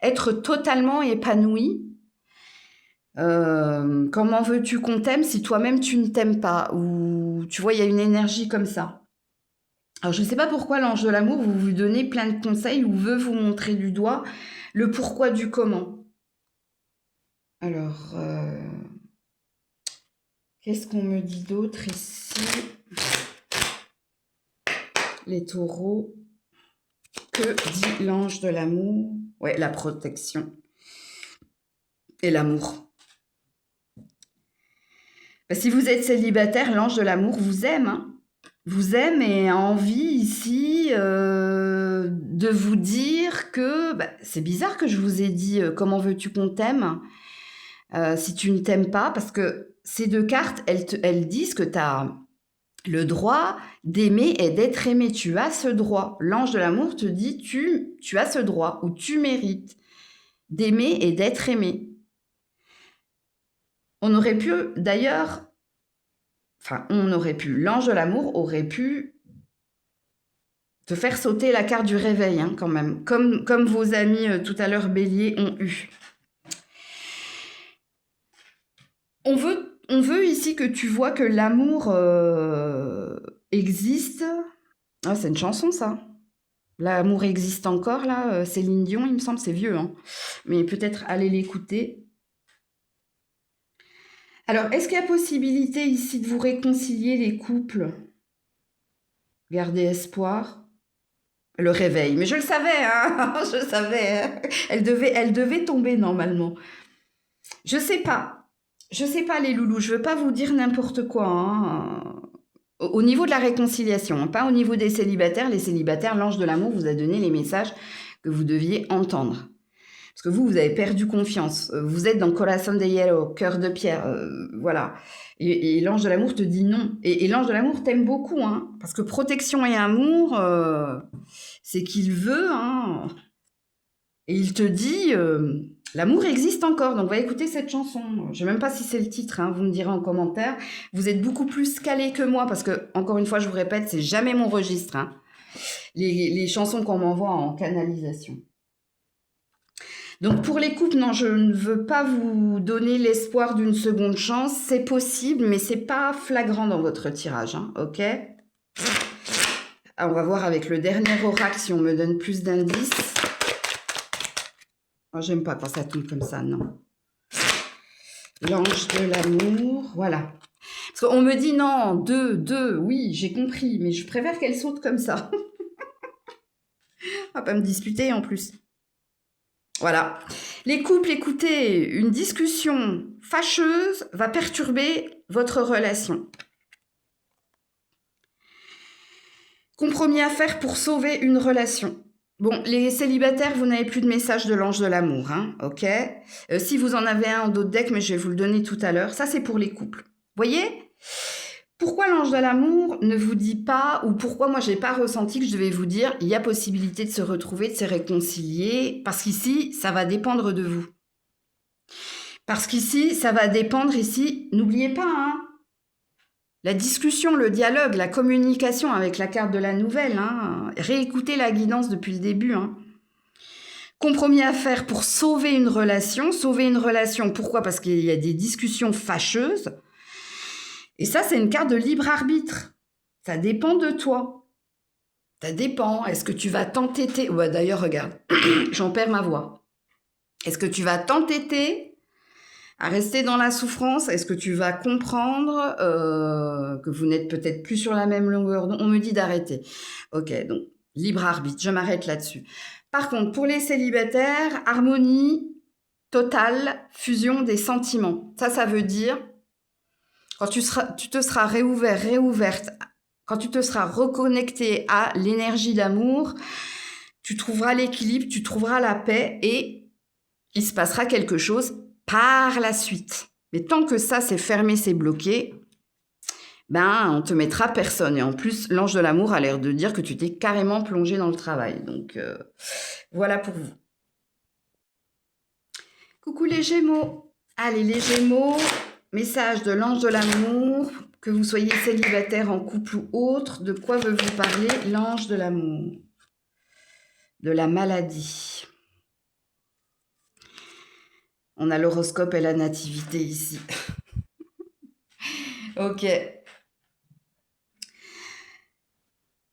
être totalement épanoui. Comment veux-tu qu'on t'aime si toi-même tu ne t'aimes pas? Ou tu vois, il y a une énergie comme ça. Alors, je ne sais pas pourquoi l'ange de l'amour vous donner plein de conseils ou veut vous montrer du doigt le pourquoi du comment. Alors, qu'est-ce qu'on me dit d'autre ici? Les taureaux. Que dit l'ange de l'amour? Ouais, la protection et l'amour. Si vous êtes célibataire, l'ange de l'amour vous aime. Hein. Vous aime et a envie ici de vous dire que c'est bizarre que je vous ai dit comment veux-tu qu'on t'aime si tu ne t'aimes pas, parce que ces deux cartes, elles disent que tu as le droit d'aimer et d'être aimé. Tu as ce droit. L'ange de l'amour te dit tu as ce droit ou tu mérites d'aimer et d'être aimé. On aurait pu d'ailleurs, l'ange de l'amour aurait pu te faire sauter la carte du réveil, hein, quand même, comme vos amis tout à l'heure bélier ont eu. On veut ici que tu vois que l'amour existe. Ah, c'est une chanson, ça. L'amour existe encore, là. Céline Dion, il me semble, c'est vieux, hein. Mais peut-être aller l'écouter. Alors, est-ce qu'il y a possibilité ici de vous réconcilier les couples? Garder espoir. Le réveil. Mais je le savais, hein. Je le savais. Hein. Elle devait tomber normalement. Je sais pas, les loulous. Je veux pas vous dire n'importe quoi. Hein. Au niveau de la réconciliation, hein, pas au niveau des célibataires. Les célibataires, l'ange de l'amour vous a donné les messages que vous deviez entendre. Parce que vous avez perdu confiance. Vous êtes dans Corazón de Hierro, cœur de pierre. Voilà. Et l'ange de l'amour te dit non. Et l'ange de l'amour t'aime beaucoup. Hein, parce que protection et amour, c'est qu'il veut. Hein, et il te dit, l'amour existe encore. Donc, va écouter cette chanson. Je ne sais même pas si c'est le titre. Hein, vous me direz en commentaire. Vous êtes beaucoup plus calé que moi. Parce que, encore une fois, je vous répète, c'est jamais mon registre. Hein, les chansons qu'on m'envoie en canalisation. Donc pour les couples, non, je ne veux pas vous donner l'espoir d'une seconde chance. C'est possible, mais c'est pas flagrant dans votre tirage, hein, ok? Alors, on va voir avec le dernier oracle si on me donne plus d'indices. Oh, j'aime pas quand ça tombe comme ça, non. L'ange de l'amour, voilà. Parce qu'on me dit non, deux, oui, j'ai compris, mais je préfère qu'elle saute comme ça. On va pas me disputer en plus. Voilà. Les couples, écoutez, une discussion fâcheuse va perturber votre relation. Compromis à faire pour sauver une relation. Bon, les célibataires, vous n'avez plus de message de l'ange de l'amour, hein, ok? Si vous en avez un en d'autres decks, mais je vais vous le donner tout à l'heure, ça c'est pour les couples. Voyez? Pourquoi l'ange de l'amour ne vous dit pas, ou pourquoi moi j'ai pas ressenti que je devais vous dire, il y a possibilité de se retrouver, de se réconcilier, parce qu'ici, ça va dépendre de vous. Parce qu'ici, ça va dépendre ici, n'oubliez pas, hein, la discussion, le dialogue, la communication avec la carte de la nouvelle, hein, réécoutez la guidance depuis le début, hein. Compromis à faire pour sauver une relation, pourquoi? Parce qu'il y a des discussions fâcheuses, et ça, c'est une carte de libre arbitre. Ça dépend de toi. Ça dépend. Est-ce que tu vas t'entêter? Ouais, d'ailleurs, regarde, j'en perds ma voix. Est-ce que tu vas t'entêter à rester dans la souffrance? Est-ce que tu vas comprendre que vous n'êtes peut-être plus sur la même longueur d'onde? On me dit d'arrêter. Ok, donc libre arbitre, je m'arrête là-dessus. Par contre, pour les célibataires, harmonie totale, fusion des sentiments. Ça veut dire quand tu te seras réouverte, quand tu te seras reconnecté à l'énergie d'amour, tu trouveras l'équilibre, tu trouveras la paix et il se passera quelque chose par la suite. Mais tant que ça, c'est fermé, c'est bloqué, ben, on te mettra personne. Et en plus, l'ange de l'amour a l'air de dire que tu t'es carrément plongé dans le travail. Donc, voilà pour vous. Coucou les Gémeaux. Allez, les Gémeaux, message de l'ange de l'amour, que vous soyez célibataire, en couple ou autre, de quoi veut vous parler l'ange de l'amour? De la maladie. On a l'horoscope et la nativité ici. Ok.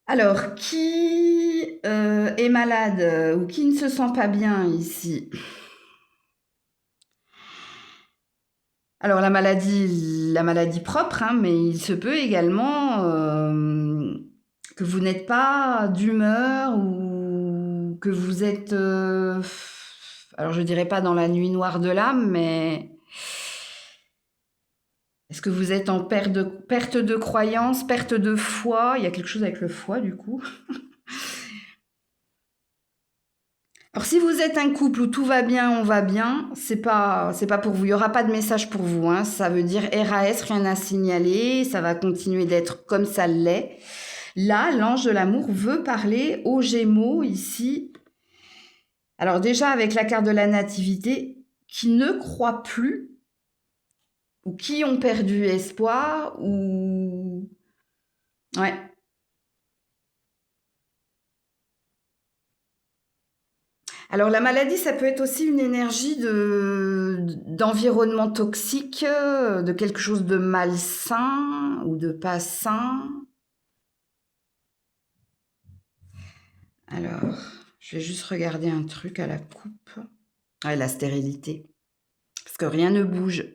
Alors, qui est malade ou qui ne se sent pas bien ici? Alors, la maladie propre, hein, mais il se peut également que vous n'êtes pas d'humeur ou que vous êtes, alors je dirais pas dans la nuit noire de l'âme, mais est-ce que vous êtes en perte de croyance, perte de foi? Il y a quelque chose avec le foie, du coup. Alors, si vous êtes un couple où tout va bien, on va bien, c'est pas pour vous. Il y aura pas de message pour vous, hein. Ça veut dire RAS, rien à signaler. Ça va continuer d'être comme ça l'est. Là, l'ange de l'amour veut parler aux Gémeaux ici. Alors déjà, avec la carte de la nativité, qui ne croient plus ou qui ont perdu espoir ou... Ouais. Alors la maladie, ça peut être aussi une énergie d'environnement toxique, de quelque chose de malsain ou de pas sain. Alors, je vais juste regarder un truc à la coupe. Ouais, la stérilité. Parce que rien ne bouge.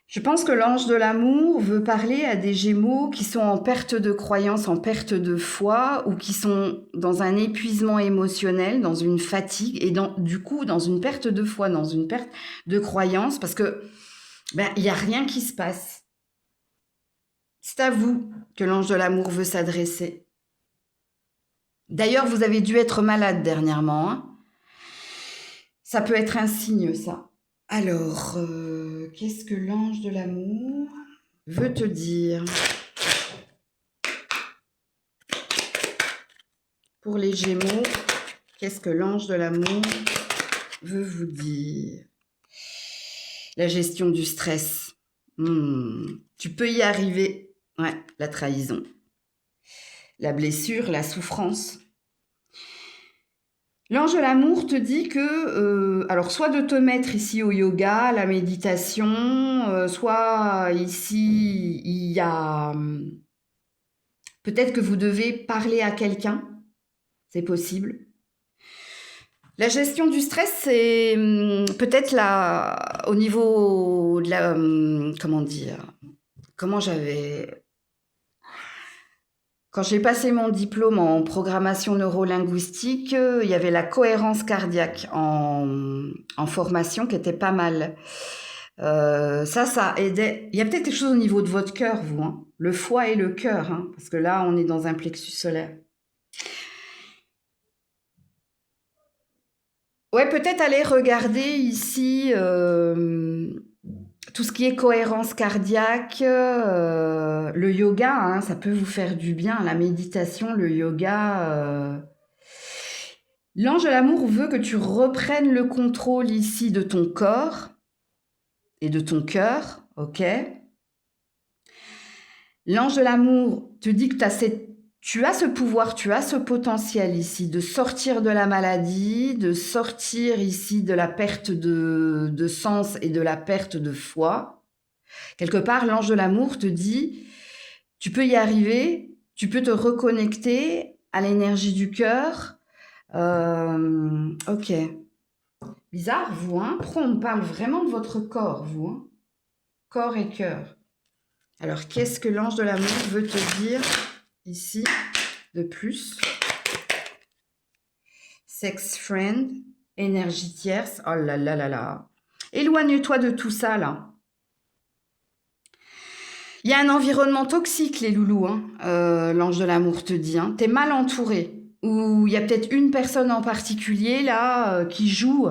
Je pense que l'ange de l'amour veut parler à des Gémeaux qui sont en perte de croyance, en perte de foi, ou qui sont dans un épuisement émotionnel, dans une fatigue, et du coup dans une perte de foi, dans une perte de croyance, parce que il n'y a rien qui se passe. C'est à vous que l'ange de l'amour veut s'adresser. D'ailleurs, vous avez dû être malade dernièrement, hein. Ça peut être un signe, ça. Alors, qu'est-ce que l'ange de l'amour veut te dire? Pour les Gémeaux, qu'est-ce que l'ange de l'amour veut vous dire? La gestion du stress. Tu peux y arriver. Ouais, la trahison. La blessure, la souffrance. L'ange de l'amour te dit que, alors soit de te mettre ici au yoga, à la méditation, soit ici, il y a... peut-être que vous devez parler à quelqu'un, c'est possible. La gestion du stress, c'est peut-être au niveau de la... comment dire? Quand j'ai passé mon diplôme en programmation neurolinguistique, il y avait la cohérence cardiaque en formation qui était pas mal. Ça aidait. Il y a peut-être quelque chose au niveau de votre cœur, vous, hein. Le foie et le cœur, hein, parce que là, on est dans un plexus solaire. Ouais, peut-être aller regarder ici tout ce qui est cohérence cardiaque, le yoga, hein, ça peut vous faire du bien, la méditation, le yoga. L'ange de l'amour veut que tu reprennes le contrôle ici de ton corps et de ton cœur, ok? L'ange de l'amour te dit que tu as ce pouvoir, tu as ce potentiel ici de sortir de la maladie, de sortir ici de la perte de sens et de la perte de foi. Quelque part, l'ange de l'amour te dit, tu peux y arriver, tu peux te reconnecter à l'énergie du cœur. Ok. Bizarre, vous, hein? Pourquoi on me parle vraiment de votre corps, vous, hein? Corps et cœur. Alors, qu'est-ce que l'ange de l'amour veut te dire ici de plus? Sex friend, énergie tierce. Oh là là là là. Éloigne-toi de tout ça, là. Il y a un environnement toxique, les loulous, hein, l'ange de l'amour te dit. Hein. Tu es mal entouré. Ou il y a peut-être une personne en particulier, là, qui joue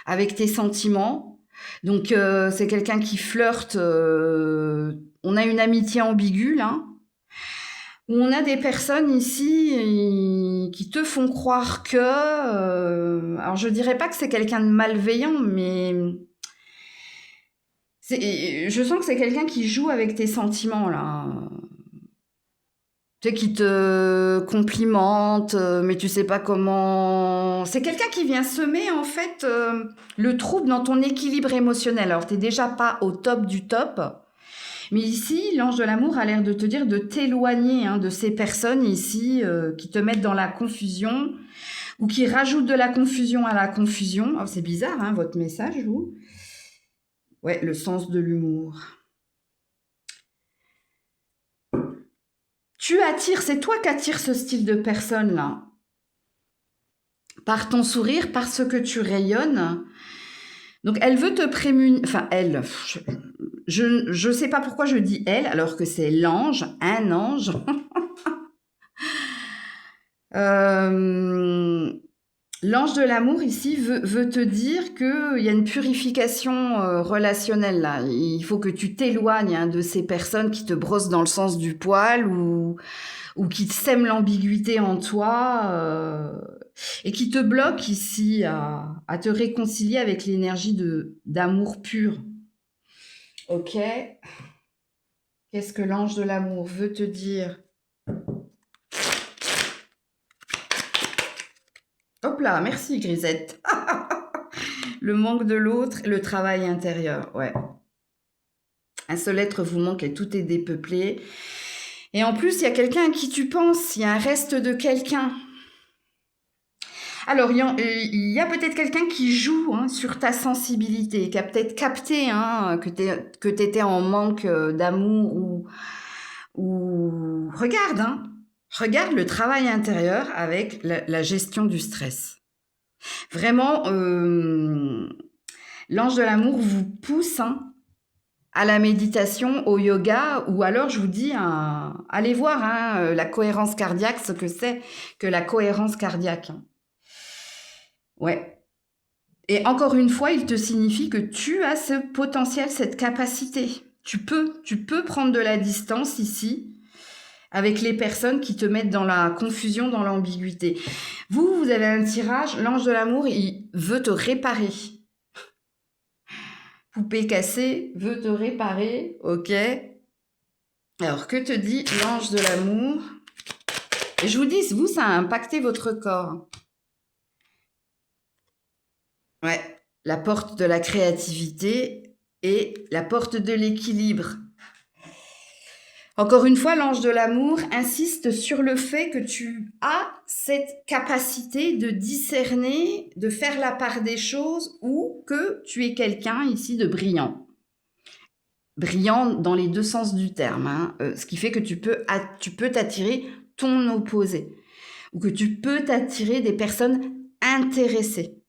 avec tes sentiments. Donc, c'est quelqu'un qui flirte. On a une amitié ambiguë, là. Où on a des personnes ici qui te font croire que... alors, je dirais pas que c'est quelqu'un de malveillant, mais... je sens que c'est quelqu'un qui joue avec tes sentiments, là. Tu sais, qui te complimente, mais tu sais pas comment... C'est quelqu'un qui vient semer, en fait, le trouble dans ton équilibre émotionnel. Alors, t'es déjà pas au top du top, mais ici, l'ange de l'amour a l'air de te dire de t'éloigner de ces personnes ici qui te mettent dans la confusion ou qui rajoutent de la confusion à la confusion. Oh, c'est bizarre, votre message, vous. Ouais, le sens de l'humour. Tu attires, c'est toi qui attires ce style de personne-là. Par ton sourire, par ce que tu rayonnes. Donc, elle veut te prémunir... Enfin, elle... Je sais pas pourquoi je dis elle, alors que c'est l'ange, un ange. L'ange de l'amour ici veut te dire qu'il y a une purification relationnelle là. Il faut que tu t'éloignes de ces personnes qui te brossent dans le sens du poil ou qui sèment l'ambiguïté en toi et qui te bloquent ici à te réconcilier avec l'énergie d'amour pur. Ok. Qu'est-ce que l'ange de l'amour veut te dire? Hop là, merci Grisette. Le manque de l'autre, le travail intérieur, ouais. Un seul être vous manque et tout est dépeuplé. Et en plus, il y a quelqu'un à qui tu penses, il y a un reste de quelqu'un. Alors, il y a peut-être quelqu'un qui joue sur ta sensibilité, qui a peut-être capté que tu étais en manque d'amour ou... Regarde le travail intérieur avec la gestion du stress. Vraiment, l'ange de l'amour vous pousse à la méditation, au yoga, ou alors je vous dis, allez voir la cohérence cardiaque, ce que c'est que la cohérence cardiaque. Ouais. Et encore une fois, il te signifie que tu as ce potentiel, cette capacité. Tu peux prendre de la distance ici avec les personnes qui te mettent dans la confusion, dans l'ambiguïté. Vous avez un tirage, l'ange de l'amour, il veut te réparer. Poupée cassée, veut te réparer, ok. Alors, que te dit l'ange de l'amour? Et je vous dis, vous, ça a impacté votre corps. Ouais, la porte de la créativité et la porte de l'équilibre. Encore une fois, l'ange de l'amour insiste sur le fait que tu as cette capacité de discerner, de faire la part des choses ou que tu es quelqu'un ici de brillant. Brillant dans les deux sens du terme, ce qui fait que tu peux t'attirer ton opposé ou que tu peux t'attirer des personnes intéressées.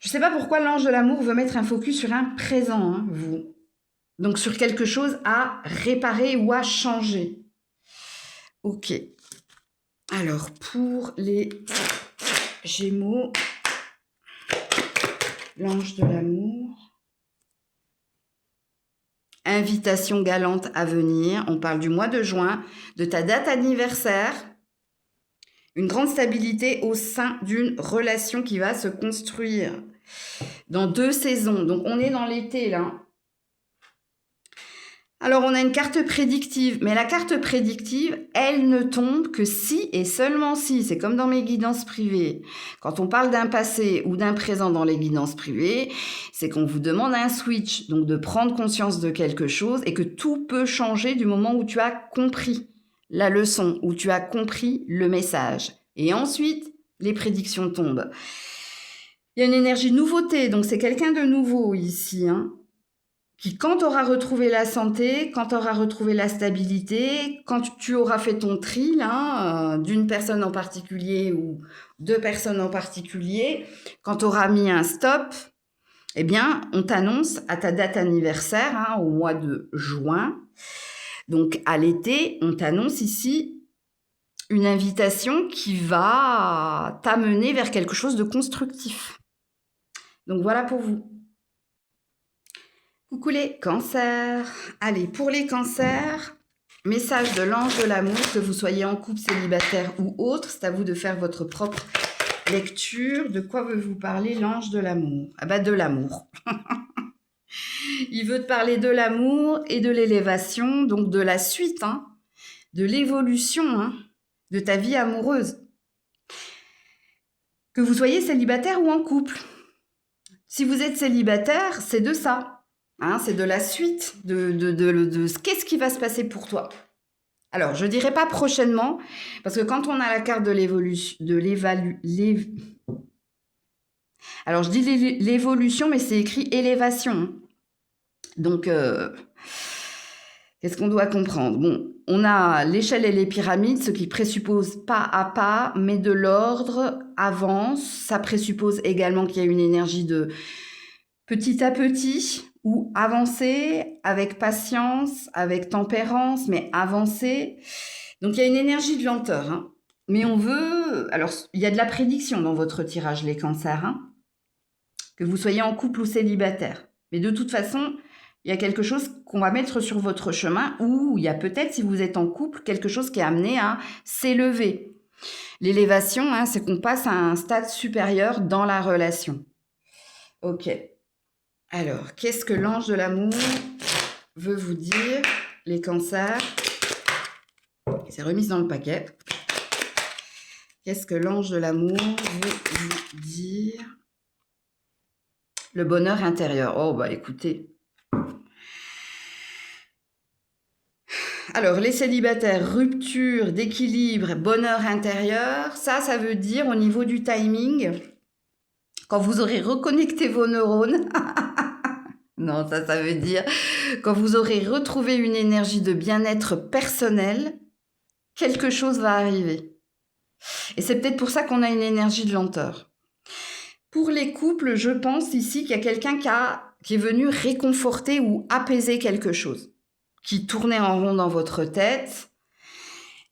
Je ne sais pas pourquoi l'ange de l'amour veut mettre un focus sur un présent, vous. Donc, sur quelque chose à réparer ou à changer. Ok. Alors, pour les Gémeaux, l'ange de l'amour. Invitation galante à venir. On parle du mois de juin, de ta date anniversaire. Une grande stabilité au sein d'une relation qui va se construire dans 2 saisons. Donc, on est dans l'été, là. Alors, on a une carte prédictive, mais la carte prédictive, elle ne tombe que si et seulement si. C'est comme dans mes guidances privées. Quand on parle d'un passé ou d'un présent dans les guidances privées, c'est qu'on vous demande un switch, donc de prendre conscience de quelque chose et que tout peut changer du moment où tu as compris la leçon, où tu as compris le message. Et ensuite, les prédictions tombent. Il y a une énergie de nouveauté, donc c'est quelqu'un de nouveau ici, qui, quand tu auras retrouvé la santé, quand tu auras retrouvé la stabilité, quand tu auras fait ton tri d'une personne en particulier ou 2 personnes en particulier, quand tu auras mis un stop, eh bien, on t'annonce à ta date anniversaire, au mois de juin. Donc, à l'été, on t'annonce ici une invitation qui va t'amener vers quelque chose de constructif. Donc, voilà pour vous. Coucou les cancers. Allez, pour les cancers, message de l'ange de l'amour, que vous soyez en couple, célibataire ou autre, c'est à vous de faire votre propre lecture. De quoi veut vous parler l'ange de l'amour? Ah bah de l'amour. Il veut te parler de l'amour et de l'élévation, donc de la suite, hein, de l'évolution, hein, de ta vie amoureuse. Que vous soyez célibataire ou en couple. Si vous êtes célibataire, c'est de ça. Hein, c'est de la suite, de qu'est-ce qui va se passer pour toi. Alors, je ne dirais pas prochainement, parce que quand on a la carte de l'évolution, alors je dis l'évolution, mais c'est écrit élévation. Donc, qu'est-ce qu'on doit comprendre? Bon, on a l'échelle et les pyramides, ce qui présuppose pas à pas, mais de l'ordre, avance. Ça présuppose également qu'il y a une énergie de petit à petit, ou avancer avec patience, avec tempérance, mais avancer. Donc il y a une énergie de lenteur, hein. Mais on veut... Alors, il y a de la prédiction dans votre tirage, les cancers, hein, que vous soyez en couple ou célibataire. Mais de toute façon, il y a quelque chose qu'on va mettre sur votre chemin, ou il y a peut-être, si vous êtes en couple, quelque chose qui est amené à s'élever. L'élévation, hein, c'est qu'on passe à un stade supérieur dans la relation. Ok. Alors, qu'est-ce que l'ange de l'amour veut vous dire, les cancers? C'est remis dans le paquet. Qu'est-ce que l'ange de l'amour veut vous dire? Le bonheur intérieur. Oh, bah écoutez. Alors, les célibataires, rupture d'équilibre, bonheur intérieur, ça veut dire au niveau du timing, quand vous aurez reconnecté vos neurones... Non, ça veut dire quand vous aurez retrouvé une énergie de bien-être personnel, quelque chose va arriver. Et c'est peut-être pour ça qu'on a une énergie de lenteur. Pour les couples, je pense ici qu'il y a quelqu'un qui est venu réconforter ou apaiser quelque chose, qui tournait en rond dans votre tête.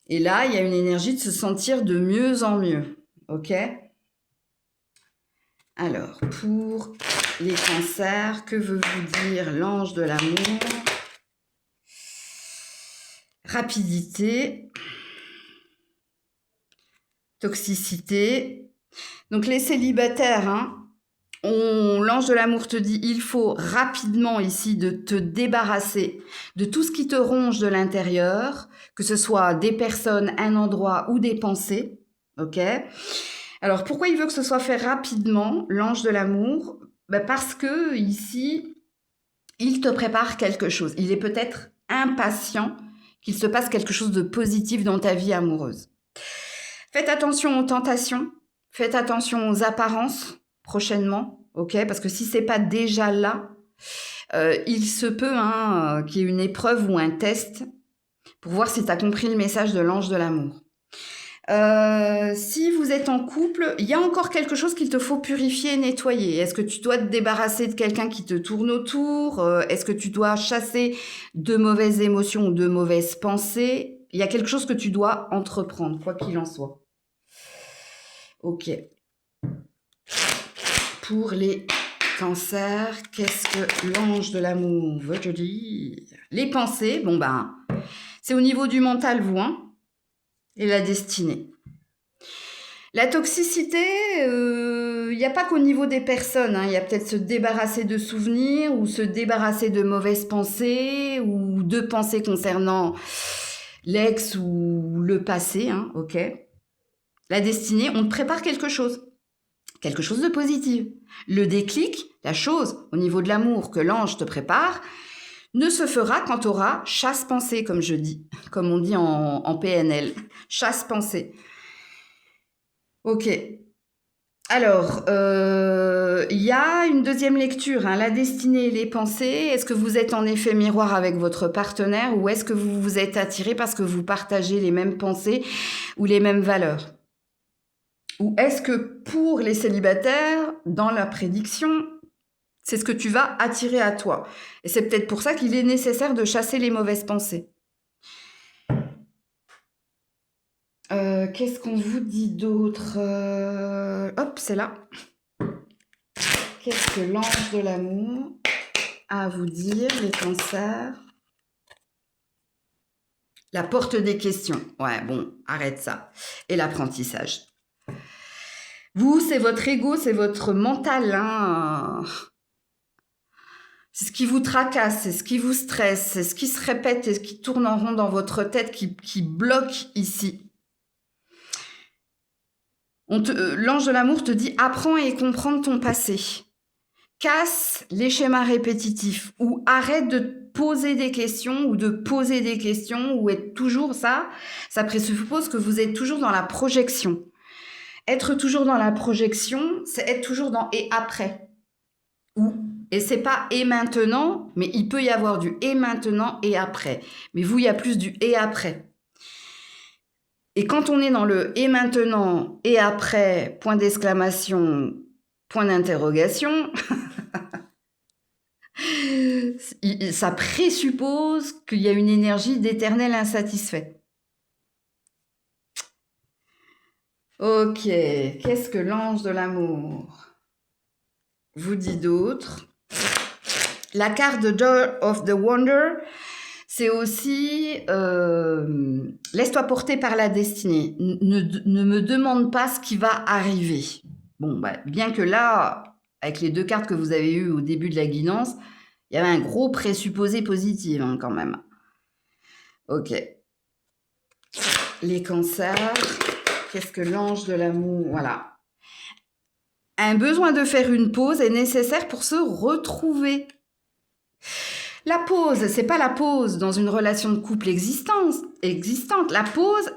Et là, il y a une énergie de se sentir de mieux en mieux. Ok ? Alors, pour les cancers, que veut vous dire l'ange de l'amour? Rapidité, toxicité. Donc les célibataires, hein, l'ange de l'amour te dit, il faut rapidement ici de te débarrasser de tout ce qui te ronge de l'intérieur, que ce soit des personnes, un endroit ou des pensées. Ok ? Alors pourquoi il veut que ce soit fait rapidement, l'ange de l'amour? Parce que ici, il te prépare quelque chose. Il est peut-être impatient qu'il se passe quelque chose de positif dans ta vie amoureuse. Faites attention aux tentations, faites attention aux apparences prochainement, ok? Parce que si c'est pas déjà là, il se peut qu'il y ait une épreuve ou un test pour voir si tu as compris le message de l'ange de l'amour. Si vous êtes en couple, il y a encore quelque chose qu'il te faut purifier et nettoyer. Est-ce que tu dois te débarrasser de quelqu'un qui te tourne autour? Est-ce que tu dois chasser de mauvaises émotions ou de mauvaises pensées? Il y a quelque chose que tu dois entreprendre, quoi qu'il en soit. Ok. Pour les cancers, qu'est-ce que l'ange de l'amour veut te dire? Les pensées, c'est au niveau du mental, vous, hein? Et la destinée. La toxicité, il n'y a pas qu'au niveau des personnes, hein. Il y a peut-être se débarrasser de souvenirs ou se débarrasser de mauvaises pensées ou de pensées concernant l'ex ou le passé, hein, ok. La destinée, on te prépare quelque chose de positif. Le déclic, la chose au niveau de l'amour que l'ange te prépare, ne se fera quand tu auras chasse-pensée, comme je dis, comme on dit en PNL, chasse-pensée. Ok. Alors, il y a une deuxième lecture, hein, la destinée et les pensées. Est-ce que vous êtes en effet miroir avec votre partenaire ou est-ce que vous vous êtes attiré parce que vous partagez les mêmes pensées ou les mêmes valeurs? Ou est-ce que pour les célibataires, dans la prédiction, c'est ce que tu vas attirer à toi? Et c'est peut-être pour ça qu'il est nécessaire de chasser les mauvaises pensées. Qu'est-ce qu'on vous dit d'autre? Hop, c'est là. Qu'est-ce que l'ange de l'amour à vous dire, les cancers? La porte des questions. Ouais, bon, arrête ça. Et l'apprentissage. Vous, c'est votre ego, c'est votre mental, hein. C'est ce qui vous tracasse, c'est ce qui vous stresse, c'est ce qui se répète et ce qui tourne en rond dans votre tête qui bloque ici. L'ange de l'amour te dit « Apprends et comprends ton passé ». Casse les schémas répétitifs ou arrête de poser des questions ou de poser des questions ou être toujours ça présuppose que vous êtes toujours dans la projection. Être toujours dans la projection, c'est être toujours dans « et après ». Et c'est pas « et maintenant », mais il peut y avoir du « et maintenant » et « après ». Mais vous, il y a plus du « et après ». Et quand on est dans le « et maintenant » et « après », point d'exclamation, point d'interrogation, ça présuppose qu'il y a une énergie d'éternel insatisfait. Ok, qu'est-ce que l'ange de l'amour vous dit d'autre? La carte de Door of the Wonder, c'est aussi laisse-toi porter par la destinée. Ne me demande pas ce qui va arriver. Bon, bah, bien que là, avec les 2 cartes que vous avez eues au début de la guidance, il y avait un gros présupposé positif hein, quand même. Ok. Les cancers, qu'est-ce que l'ange de l'amour? Voilà. Un besoin de faire une pause est nécessaire pour se retrouver. La pause, c'est pas la pause dans une relation de couple existante. La pause,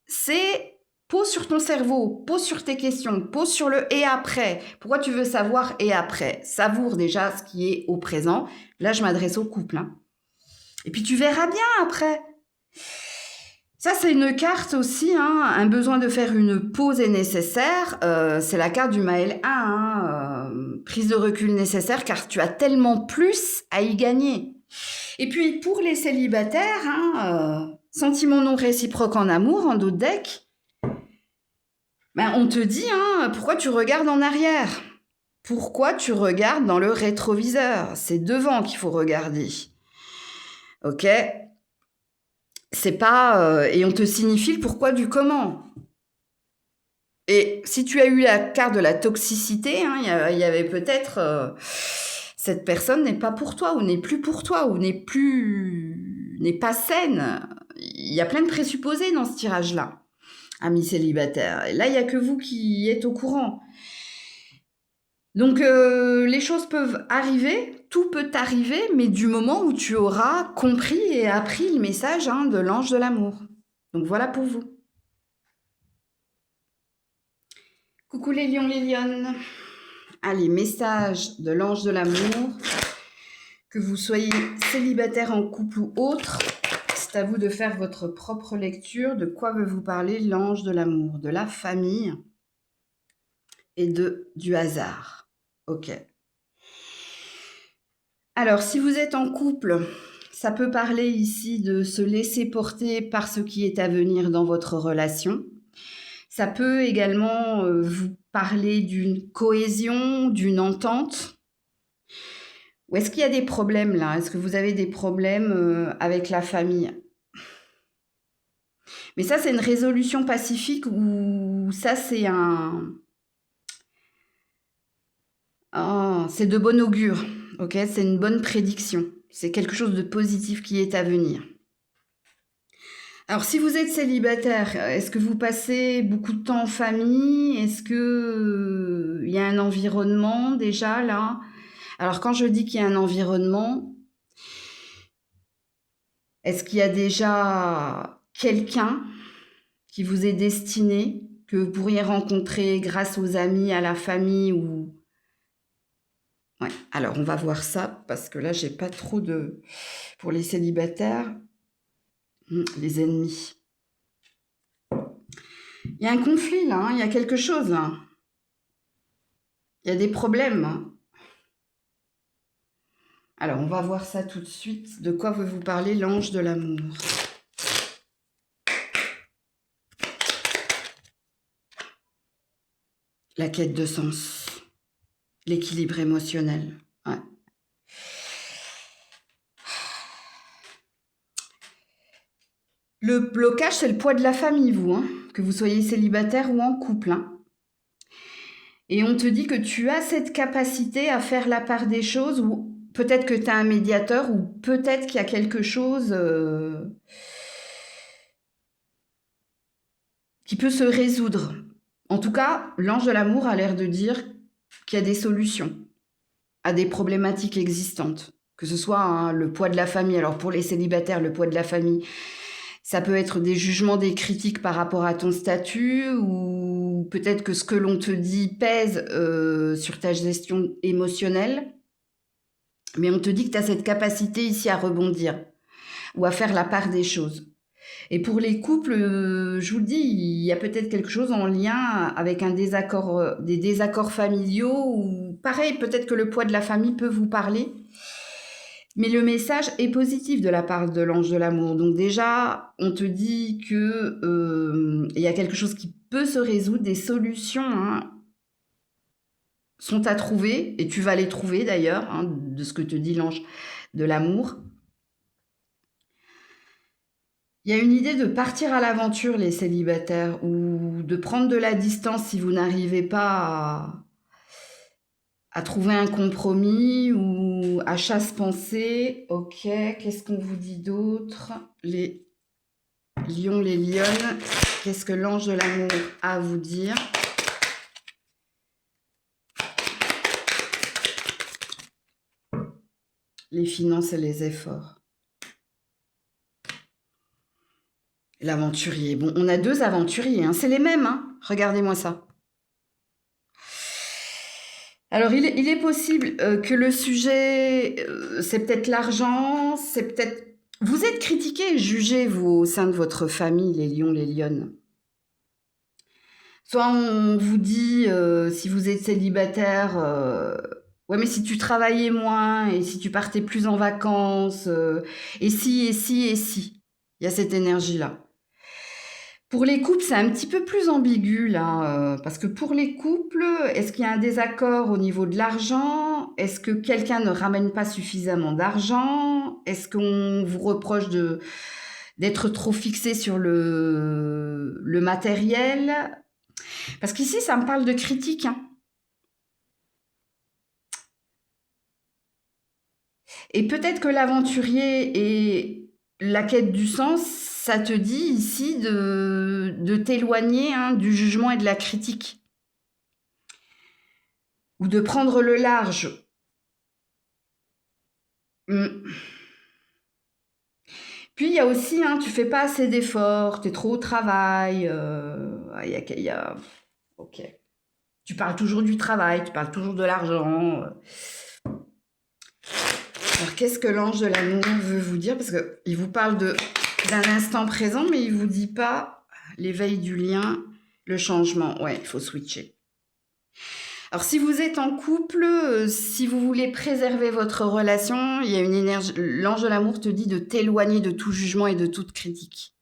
c'est pause sur ton cerveau, pause sur tes questions, pause sur le et après. Pourquoi tu veux savoir et après? Savoure déjà ce qui est au présent. Là, je m'adresse au couple. Hein. Et puis tu verras bien après. Ça, c'est une carte aussi, hein, un besoin de faire une pause est nécessaire. C'est la carte du Maël 1, hein, prise de recul nécessaire car tu as tellement plus à y gagner. Et puis, pour les célibataires, hein, sentiment non réciproque en amour, en d'autres decks, ben, on te dit, hein, pourquoi tu regardes en arrière? Pourquoi tu regardes dans le rétroviseur? C'est devant qu'il faut regarder. Ok? C'est pas... et on te signifie le pourquoi du comment. Et si tu as eu la carte de la toxicité, hein, il y avait peut-être... cette personne n'est pas pour toi, ou n'est plus pour toi, ou n'est pas saine. Il y a plein de présupposés dans ce tirage-là, amis célibataires. Et là, il n'y a que vous qui êtes au courant. Donc, les choses peuvent arriver, tout peut arriver, mais du moment où tu auras compris et appris le message hein, de l'ange de l'amour. Donc, voilà pour vous. Coucou les lions, les lionnes. Allez, message de l'ange de l'amour. Que vous soyez célibataire en couple ou autre, c'est à vous de faire votre propre lecture. De quoi veut vous parler l'ange de l'amour? De la famille et du hasard. Ok. Alors, si vous êtes en couple, ça peut parler ici de se laisser porter par ce qui est à venir dans votre relation. Ça peut également vous parler d'une cohésion, d'une entente. Ou est-ce qu'il y a des problèmes là? Est-ce que vous avez des problèmes avec la famille? Mais ça, c'est une résolution pacifique ou ça, c'est c'est de bon augure. Ok, c'est une bonne prédiction. C'est quelque chose de positif qui est à venir. Alors, si vous êtes célibataire, est-ce que vous passez beaucoup de temps en famille? Est-ce que il y a un environnement déjà là? Alors, quand je dis qu'il y a un environnement, est-ce qu'il y a déjà quelqu'un qui vous est destiné, que vous pourriez rencontrer grâce aux amis, à la famille ou... Ouais, alors on va voir ça, parce que là, j'ai pas trop de... Pour les célibataires, les ennemis. Il y a un conflit, là, hein, il y a quelque chose, là. Il y a des problèmes. Hein. Alors, on va voir ça tout de suite. De quoi veut vous parler l'ange de l'amour? La quête de sens. L'équilibre émotionnel. Ouais. Le blocage, c'est le poids de la famille, vous, hein, que vous soyez célibataire ou en couple, hein. Et on te dit que tu as cette capacité à faire la part des choses, ou peut-être que tu as un médiateur, ou peut-être qu'il y a quelque chose qui peut se résoudre. En tout cas, l'ange de l'amour a l'air de dire qu'il y a des solutions à des problématiques existantes. Que ce soit hein, le poids de la famille. Alors pour les célibataires, le poids de la famille, ça peut être des jugements, des critiques par rapport à ton statut, ou peut-être que ce que l'on te dit pèse sur ta gestion émotionnelle. Mais on te dit que tu as cette capacité ici à rebondir ou à faire la part des choses. Et pour les couples, je vous le dis, il y a peut-être quelque chose en lien avec un désaccord, des désaccords familiaux, ou pareil, peut-être que le poids de la famille peut vous parler. Mais le message est positif de la part de l'ange de l'amour. Donc déjà, on te dit que il y a quelque chose qui peut se résoudre, des solutions hein, sont à trouver, et tu vas les trouver d'ailleurs, hein, de ce que te dit l'ange de l'amour. Il y a une idée de partir à l'aventure, les célibataires, ou de prendre de la distance si vous n'arrivez pas à trouver un compromis ou à chasse-pensée. Ok, qu'est-ce qu'on vous dit d'autre? Les lions, les lionnes, qu'est-ce que l'ange de l'amour a à vous dire? Les finances et les efforts. L'aventurier. Bon, on a deux aventuriers, hein. C'est les mêmes, hein. Regardez-moi ça. Alors, il est possible que le sujet, c'est peut-être l'argent, c'est peut-être... Vous êtes critiqués et jugés, vous, au sein de votre famille, les lions, les lionnes. Soit on vous dit, si vous êtes célibataire, ouais, mais si tu travaillais moins, et si tu partais plus en vacances, et si, et si, et si. Il y a cette énergie-là. Pour les couples, c'est un petit peu plus ambigu là, parce que pour les couples, est-ce qu'il y a un désaccord au niveau de l'argent? Est-ce que quelqu'un ne ramène pas suffisamment d'argent? Est-ce qu'on vous reproche d'être trop fixé sur le matériel? Parce qu'ici, ça me parle de critique, hein. Et peut-être que l'aventurier et la quête du sens, ça te dit ici de t'éloigner hein, du jugement et de la critique. Ou de prendre le large. Puis il y a aussi, hein, tu fais pas assez d'efforts, tu es trop au travail. Ok. Tu parles toujours du travail, tu parles toujours de l'argent. Alors qu'est-ce que l'ange de l'amour veut vous dire? Parce qu'il vous parle d'un instant présent, mais il vous dit pas l'éveil du lien, le changement. Ouais, il faut switcher. Alors si vous êtes en couple, si vous voulez préserver votre relation, il y a une énergie. L'ange de l'amour te dit de t'éloigner de tout jugement et de toute critique.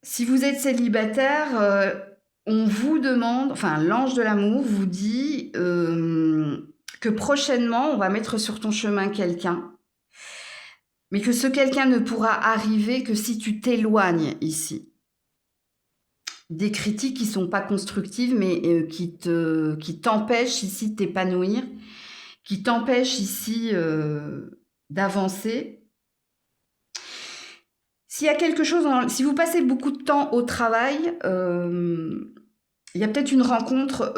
Si vous êtes célibataire, on vous demande, enfin l'ange de l'amour vous dit que prochainement on va mettre sur ton chemin quelqu'un, mais que ce quelqu'un ne pourra arriver que si tu t'éloignes ici. Des critiques qui sont pas constructives, mais qui t'empêchent ici de t'épanouir, qui t'empêchent ici d'avancer. S'il y a quelque chose, si vous passez beaucoup de temps au travail, il y a peut-être une rencontre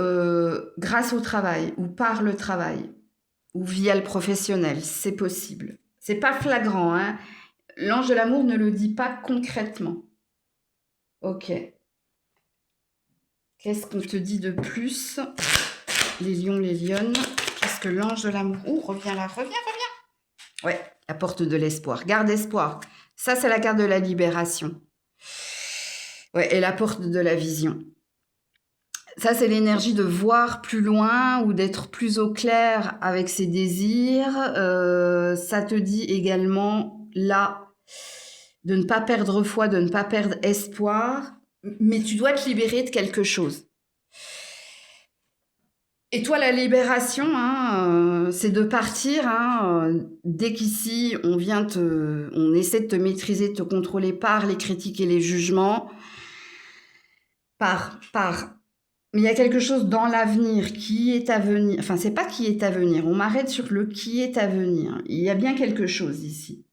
grâce au travail, ou par le travail, ou via le professionnel, c'est possible. C'est pas flagrant, hein. L'ange de l'amour ne le dit pas concrètement. Ok. Qu'est-ce qu'on te dit de plus? Les lions, les lionnes. Qu'est-ce que l'ange de l'amour... Oh, reviens là, reviens. Ouais, la porte de l'espoir. Garde espoir. Ça, c'est la carte de la libération. Ouais, et la porte de la vision. Ça, c'est l'énergie de voir plus loin ou d'être plus au clair avec ses désirs. Ça te dit également, là, de ne pas perdre foi, de ne pas perdre espoir, mais tu dois te libérer de quelque chose. Et toi, la libération, hein, c'est de partir, hein, dès qu'ici on essaie de te maîtriser, de te contrôler par les critiques et les jugements, mais il y a quelque chose dans l'avenir qui est à venir. Enfin, c'est pas qui est à venir. On m'arrête sur le qui est à venir. Il y a bien quelque chose ici.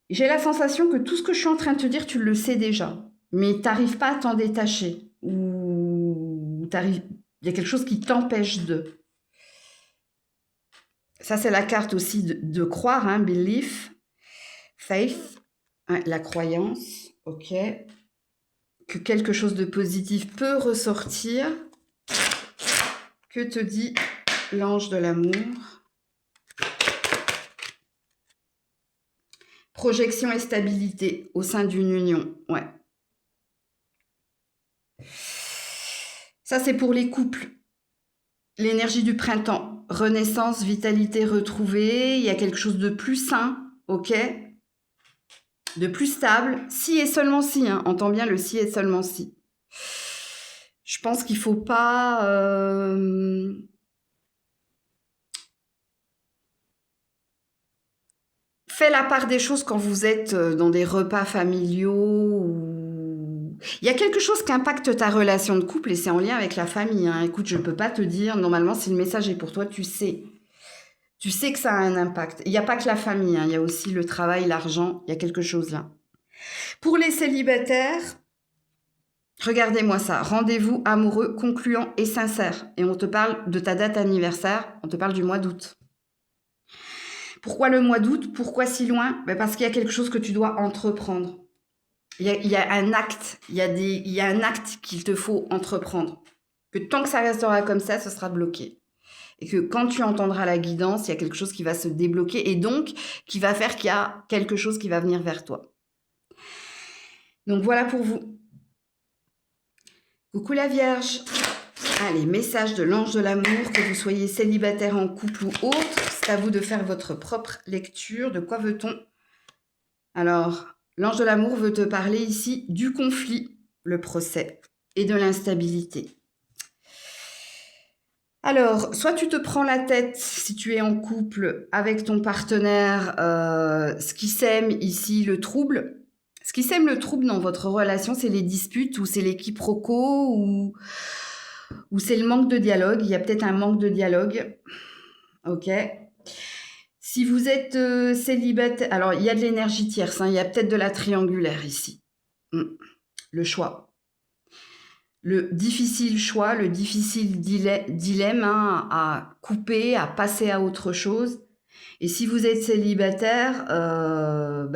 J'ai la sensation que tout ce que je suis en train de te dire, tu le sais déjà, mais tu n'arrives pas à t'en détacher. Ou il y a quelque chose qui t'empêche de. Ça, c'est la carte aussi de croire, hein, belief, faith, hein, la croyance, ok. Que quelque chose de positif peut ressortir. Que te dit l'ange de l'amour? Projection et stabilité au sein d'une union, ouais. Ça, c'est pour les couples. L'énergie du printemps, renaissance, vitalité retrouvée, il y a quelque chose de plus sain, ok? De plus stable, si et seulement si, hein, entends bien le si et seulement si. Je pense qu'il ne faut pas... Fais la part des choses quand vous êtes dans des repas familiaux ou... Il y a quelque chose qui impacte ta relation de couple et c'est en lien avec la famille, hein. Écoute, je ne peux pas te dire, normalement, si le message est pour toi, tu sais. Tu sais que ça a un impact. Il n'y a pas que la famille, hein, il y a aussi le travail, l'argent, il y a quelque chose là. Pour les célibataires, regardez-moi ça, rendez-vous amoureux, concluant et sincère. Et on te parle de ta date anniversaire, on te parle du mois d'août. Pourquoi le mois d'août? Pourquoi si loin? Parce qu'il y a quelque chose que tu dois entreprendre. Il y a un acte, il y a un acte qu'il te faut entreprendre. Que tant que ça restera comme ça, ce sera bloqué. Et que quand tu entendras la guidance, il y a quelque chose qui va se débloquer et donc qui va faire qu'il y a quelque chose qui va venir vers toi. Donc voilà pour vous. Coucou la Vierge. Allez, message de l'ange de l'amour, que vous soyez célibataire, en couple ou autre, c'est à vous de faire votre propre lecture. De quoi veut-on? Alors, l'ange de l'amour veut te parler ici du conflit, le procès, et de l'instabilité. Alors, soit tu te prends la tête si tu es en couple avec ton partenaire, ce qui sème ici le trouble. Ce qui sème le trouble dans votre relation, c'est les disputes ou c'est les quiproquos ou c'est le manque de dialogue. Il y a peut-être un manque de dialogue. Ok. Si vous êtes célibataire, alors il y a de l'énergie tierce, hein, il y a peut-être de la triangulaire ici. Le choix. Le difficile choix, le difficile dilemme, hein, à couper, à passer à autre chose. Et si vous êtes célibataire,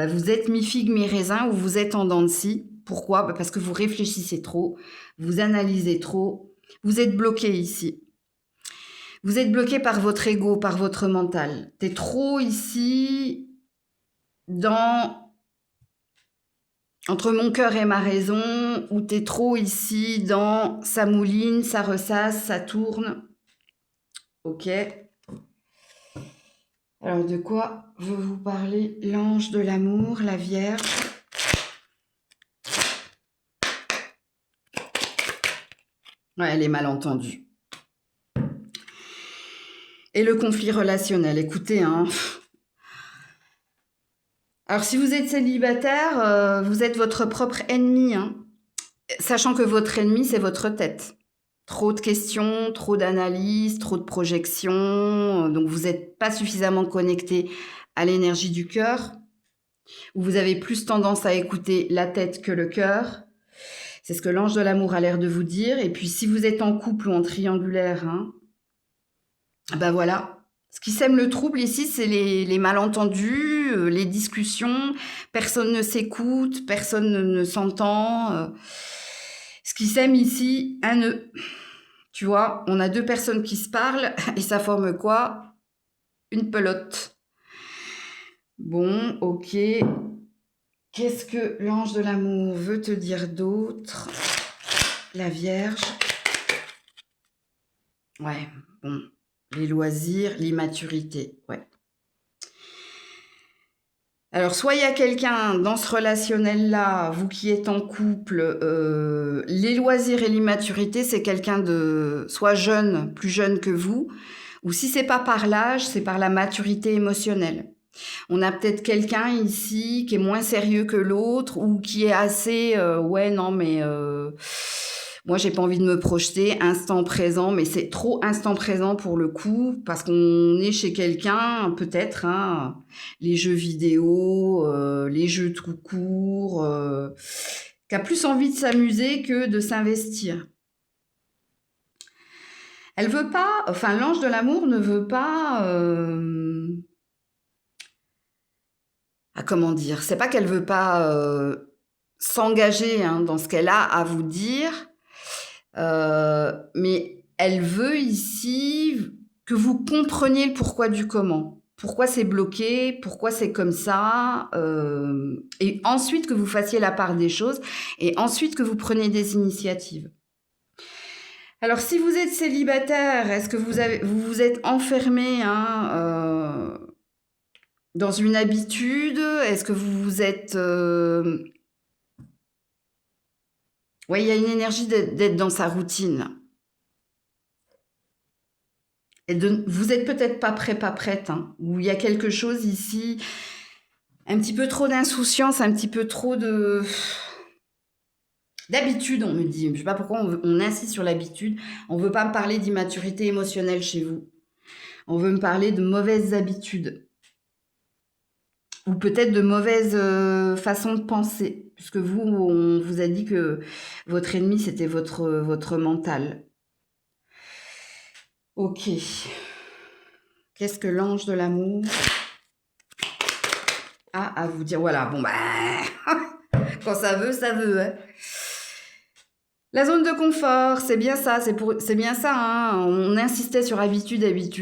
vous êtes mi-figue, mi-raisin ou vous êtes en dents de scie. Pourquoi? Parce que vous réfléchissez trop, vous analysez trop, vous êtes bloqué ici. Vous êtes bloqué par votre ego, par votre mental. T'es trop ici entre mon cœur et ma raison, ou t'es trop ici dans ça mouline, ça ressasse, ça tourne. Ok. Alors, de quoi veut vous parler l'ange de l'amour, la Vierge? Ouais, elle est mal entendue. Et le conflit relationnel, écoutez, hein. Alors, si vous êtes célibataire, vous êtes votre propre ennemi, hein. Sachant que votre ennemi, c'est votre tête. Trop de questions, trop d'analyses, trop de projections, donc vous n'êtes pas suffisamment connecté à l'énergie du cœur, ou vous avez plus tendance à écouter la tête que le cœur. C'est ce que l'ange de l'amour a l'air de vous dire. Et puis si vous êtes en couple ou en triangulaire, hein, ben voilà. Ce qui sème le trouble ici, c'est les malentendus, les discussions. Personne ne s'écoute, personne ne s'entend. Ce qui sème ici, un nœud. Tu vois, on a deux personnes qui se parlent et ça forme quoi? Une pelote. Bon, ok. Qu'est-ce que l'ange de l'amour veut te dire d'autre? La Vierge. Ouais, bon. Les loisirs, l'immaturité, ouais. Alors, soit il y a quelqu'un dans ce relationnel-là, vous qui êtes en couple, les loisirs et l'immaturité, c'est quelqu'un de soit jeune, plus jeune que vous, ou si c'est pas par l'âge, c'est par la maturité émotionnelle. On a peut-être quelqu'un ici qui est moins sérieux que l'autre ou qui est assez, ouais, non, mais moi, j'ai pas envie de me projeter, instant présent, mais c'est trop instant présent pour le coup, parce qu'on est chez quelqu'un, peut-être, hein, les jeux vidéo, les jeux tout court, qui a plus envie de s'amuser que de s'investir. Elle veut pas, enfin, l'ange de l'amour ne veut pas, comment dire, c'est pas qu'elle veut pas s'engager hein, dans ce qu'elle a à vous dire, mais elle veut ici que vous compreniez le pourquoi du comment. Pourquoi c'est bloqué, pourquoi c'est comme ça, et ensuite que vous fassiez la part des choses, et ensuite que vous preniez des initiatives. Alors, si vous êtes célibataire, est-ce que vous vous êtes enfermé hein, dans une habitude? Est-ce que vous vous êtes... Oui, il y a une énergie d'être dans sa routine. Et vous êtes peut-être pas prêt, pas prête, hein, ou il y a quelque chose ici, un petit peu trop d'insouciance, un petit peu trop d'habitude, on me dit. Je ne sais pas pourquoi on insiste sur l'habitude. On ne veut pas me parler d'immaturité émotionnelle chez vous. On veut me parler de mauvaises habitudes. Ou peut-être de mauvaises façons de penser. Puisque vous, on vous a dit que votre ennemi, c'était votre mental. Ok. Qu'est-ce que l'ange de l'amour a à vous dire? Voilà, bon, bah, quand ça veut. Hein. La zone de confort, c'est bien ça, c'est bien ça. Hein. On insistait sur habitude,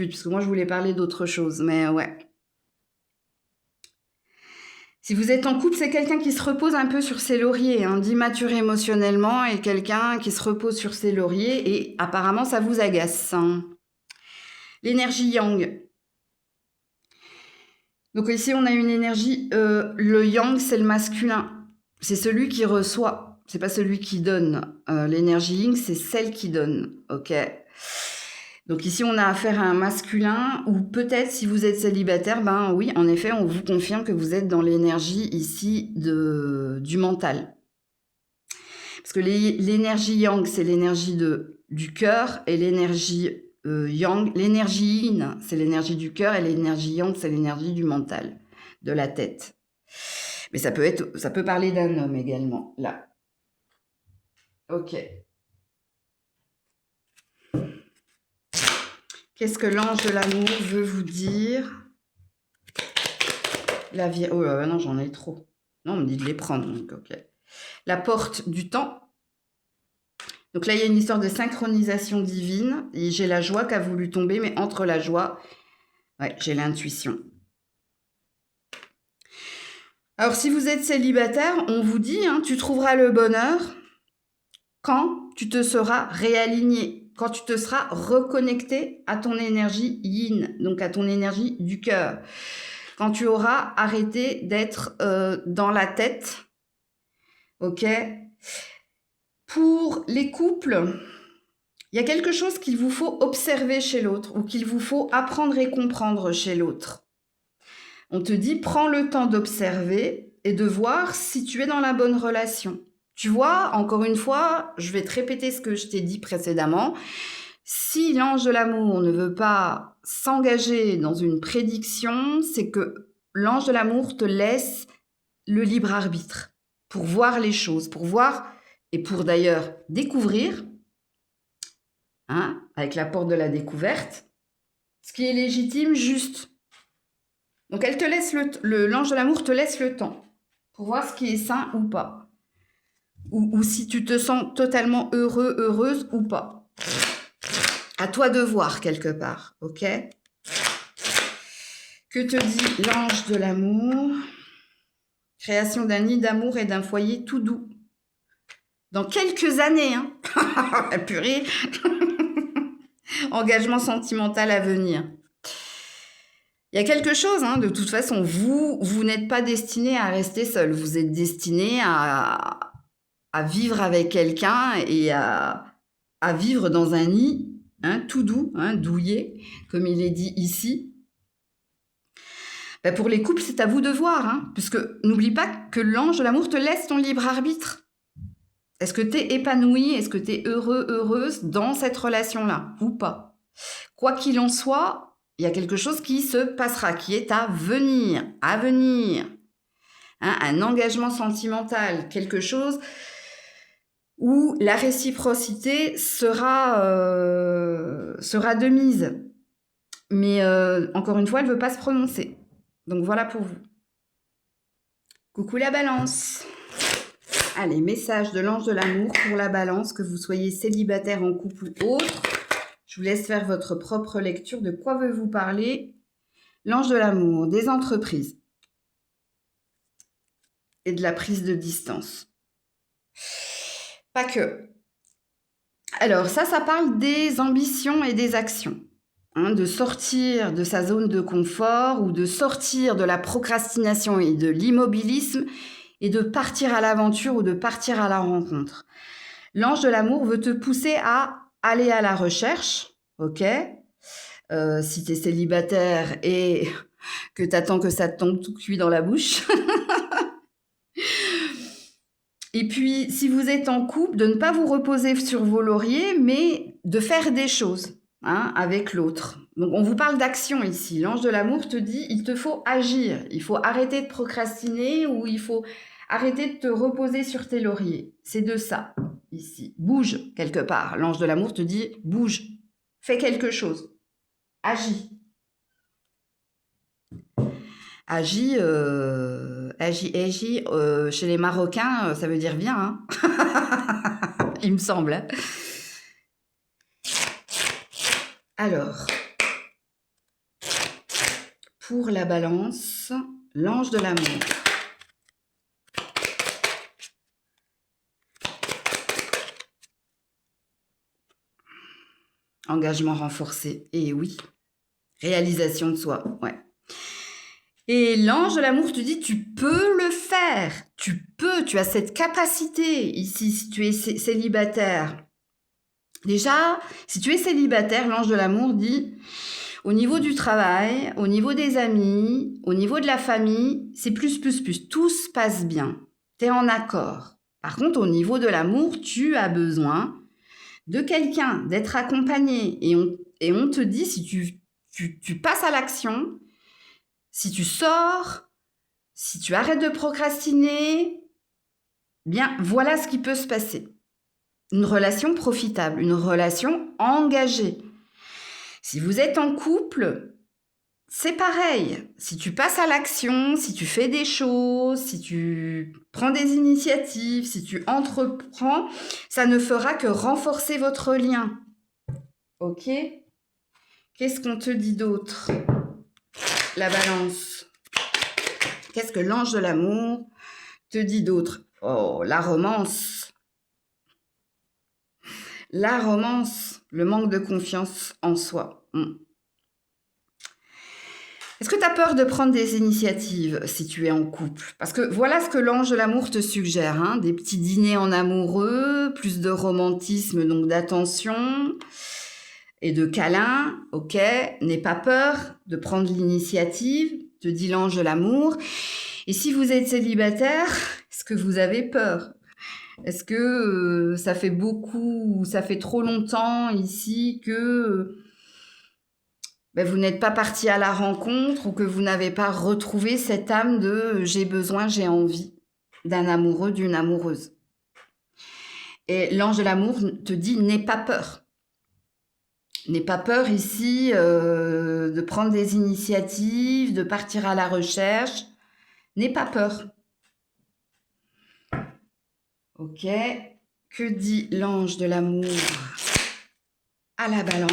parce que moi, je voulais parler d'autre chose, mais ouais. Si vous êtes en couple, c'est quelqu'un qui se repose un peu sur ses lauriers, hein, d'immaturé émotionnellement, et quelqu'un qui se repose sur ses lauriers, et apparemment, ça vous agace. Hein. L'énergie yang. Donc ici, on a une énergie, le yang, c'est le masculin. C'est celui qui reçoit, c'est pas celui qui donne. L'énergie yin, c'est celle qui donne, ok. Donc ici, on a affaire à un masculin, ou peut-être si vous êtes célibataire, ben oui, en effet, on vous confirme que vous êtes dans l'énergie ici du mental. Parce que l'énergie yang, c'est l'énergie du cœur, et l'énergie yang, l'énergie yin, c'est l'énergie du cœur, et l'énergie yang, c'est l'énergie du mental, de la tête. Mais ça peut parler d'un homme également, là. Ok. Qu'est-ce que l'ange de l'amour veut vous dire? Oh non, j'en ai trop. Non, on me dit de les prendre, donc ok. La porte du temps. Donc là, il y a une histoire de synchronisation divine. Et j'ai la joie qui a voulu tomber, mais entre la joie, ouais, j'ai l'intuition. Alors, si vous êtes célibataire, on vous dit, hein, tu trouveras le bonheur quand tu te seras réaligné, quand tu te seras reconnecté à ton énergie yin, donc à ton énergie du cœur. Quand tu auras arrêté d'être dans la tête, ok? Pour les couples, il y a quelque chose qu'il vous faut observer chez l'autre ou qu'il vous faut apprendre et comprendre chez l'autre. On te dit, prends le temps d'observer et de voir si tu es dans la bonne relation. Tu vois, encore une fois, je vais te répéter ce que je t'ai dit précédemment. Si l'ange de l'amour ne veut pas s'engager dans une prédiction, c'est que l'ange de l'amour te laisse le libre arbitre pour voir les choses, pour voir et pour d'ailleurs découvrir, hein, avec la porte de la découverte, ce qui est légitime, juste. Donc elle te laisse l'ange de l'amour te laisse le temps pour voir ce qui est sain ou pas. Ou si tu te sens totalement heureux, heureuse ou pas. À toi de voir quelque part, ok? Que te dit l'ange de l'amour? Création d'un nid d'amour et d'un foyer tout doux. Dans quelques années, hein? Purée. Engagement sentimental à venir. Il y a quelque chose, hein, de toute façon, vous n'êtes pas destiné à rester seul. Vous êtes destiné à vivre avec quelqu'un et à vivre dans un nid, hein, tout doux, hein, douillet, comme il est dit ici. Ben pour les couples, c'est à vous de voir, hein, puisque n'oublie pas que l'ange de l'amour te laisse ton libre arbitre. Est-ce que tu es épanoui, est-ce que tu es heureux, heureuse dans cette relation-là ou pas? Quoi qu'il en soit, il y a quelque chose qui se passera, qui est à venir, hein, un engagement sentimental, quelque chose où la réciprocité sera de mise. Mais encore une fois, elle ne veut pas se prononcer. Donc voilà pour vous. Coucou la balance. Allez, message de l'ange de l'amour pour la balance, que vous soyez célibataire, en couple ou autre. Je vous laisse faire votre propre lecture. De quoi veut vous parler l'ange de l'amour? Des entreprises et de la prise de distance. Pas que. Alors ça parle des ambitions et des actions. Hein, de sortir de sa zone de confort ou de sortir de la procrastination et de l'immobilisme et de partir à l'aventure ou de partir à la rencontre. L'ange de l'amour veut te pousser à aller à la recherche, ok? Si tu es célibataire et que tu attends que ça te tombe tout cuit dans la bouche. Et puis, si vous êtes en couple, de ne pas vous reposer sur vos lauriers, mais de faire des choses, hein, avec l'autre. Donc, on vous parle d'action ici. L'ange de l'amour te dit, il te faut agir. Il faut arrêter de procrastiner ou il faut arrêter de te reposer sur tes lauriers. C'est de ça, ici. Bouge, quelque part. L'ange de l'amour te dit, bouge. Fais quelque chose. Agis. Agis, chez les Marocains, ça veut dire viens, hein. Il me semble. Hein. Alors, pour la balance, l'ange de l'amour. Engagement renforcé, et oui. Réalisation de soi, ouais. Et l'ange de l'amour te dit, tu peux le faire, tu as cette capacité ici, si tu es célibataire. Déjà, si tu es célibataire, l'ange de l'amour dit, au niveau du travail, au niveau des amis, au niveau de la famille, c'est plus, tout se passe bien, tu es en accord. Par contre, au niveau de l'amour, tu as besoin de quelqu'un, d'être accompagné, et on te dit, si tu passes à l'action, si tu sors, si tu arrêtes de procrastiner, bien, voilà ce qui peut se passer. Une relation profitable, une relation engagée. Si vous êtes en couple, c'est pareil. Si tu passes à l'action, si tu fais des choses, si tu prends des initiatives, si tu entreprends, ça ne fera que renforcer votre lien. Ok ? Qu'est-ce qu'on te dit d'autre ? La balance. Qu'est-ce que l'ange de l'amour te dit d'autre? Oh, la romance. La romance, le manque de confiance en soi. Est-ce que tu as peur de prendre des initiatives si tu es en couple? Parce que voilà ce que l'ange de l'amour te suggère, hein, des petits dîners en amoureux, plus de romantisme, donc d'attention et de câlins, ok? N'aie pas peur de prendre l'initiative, te dit l'ange de l'amour. Et si vous êtes célibataire, est-ce que vous avez peur? Est-ce que ça fait beaucoup, ça fait trop longtemps ici que vous n'êtes pas parti à la rencontre ou que vous n'avez pas retrouvé cette âme de j'ai besoin, j'ai envie d'un amoureux, d'une amoureuse? Et l'ange de l'amour te dit n'aie pas peur. N'aie pas peur ici de prendre des initiatives, de partir à la recherche. N'aie pas peur. Ok. Que dit l'ange de l'amour à la balance?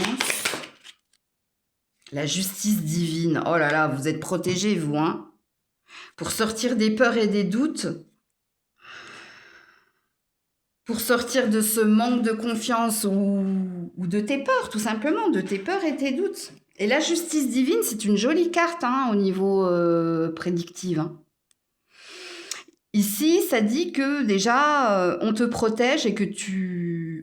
La justice divine. Oh là là, vous êtes protégés, vous, hein? Pour sortir des peurs et des doutes. Pour sortir de ce manque de confiance ou de tes peurs, tout simplement, de tes peurs et tes doutes. Et la justice divine, c'est une jolie carte hein, au niveau prédictif. Hein. Ici, ça dit que déjà, on te protège et que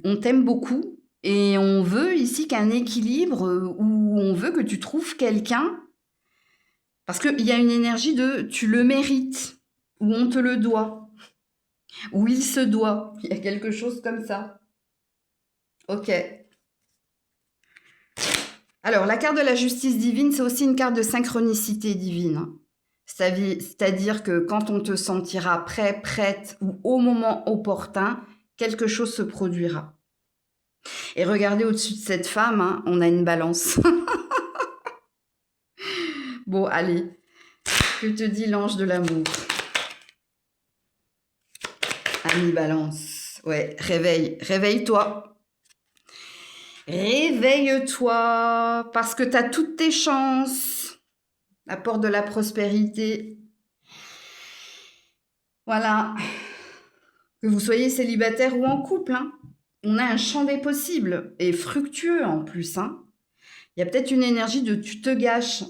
on t'aime beaucoup. Et on veut ici qu'un équilibre où on veut que tu trouves quelqu'un. Parce qu'il y a une énergie de tu le mérites, ou on te le doit, ou il se doit. Il y a quelque chose comme ça. Ok. Alors, la carte de la justice divine, c'est aussi une carte de synchronicité divine. C'est-à-dire que quand on te sentira prêt, prête ou au moment opportun, quelque chose se produira. Et regardez au-dessus de cette femme, hein, on a une balance. Bon, allez, que te dit l'ange de l'amour? Ami balance. Ouais, réveille-toi. Réveille-toi, parce que tu as toutes tes chances. La porte de la prospérité. Voilà. Que vous soyez célibataire ou en couple, hein. On a un champ des possibles, et fructueux en plus. Hein. Il y a peut-être une énergie de tu te gâches,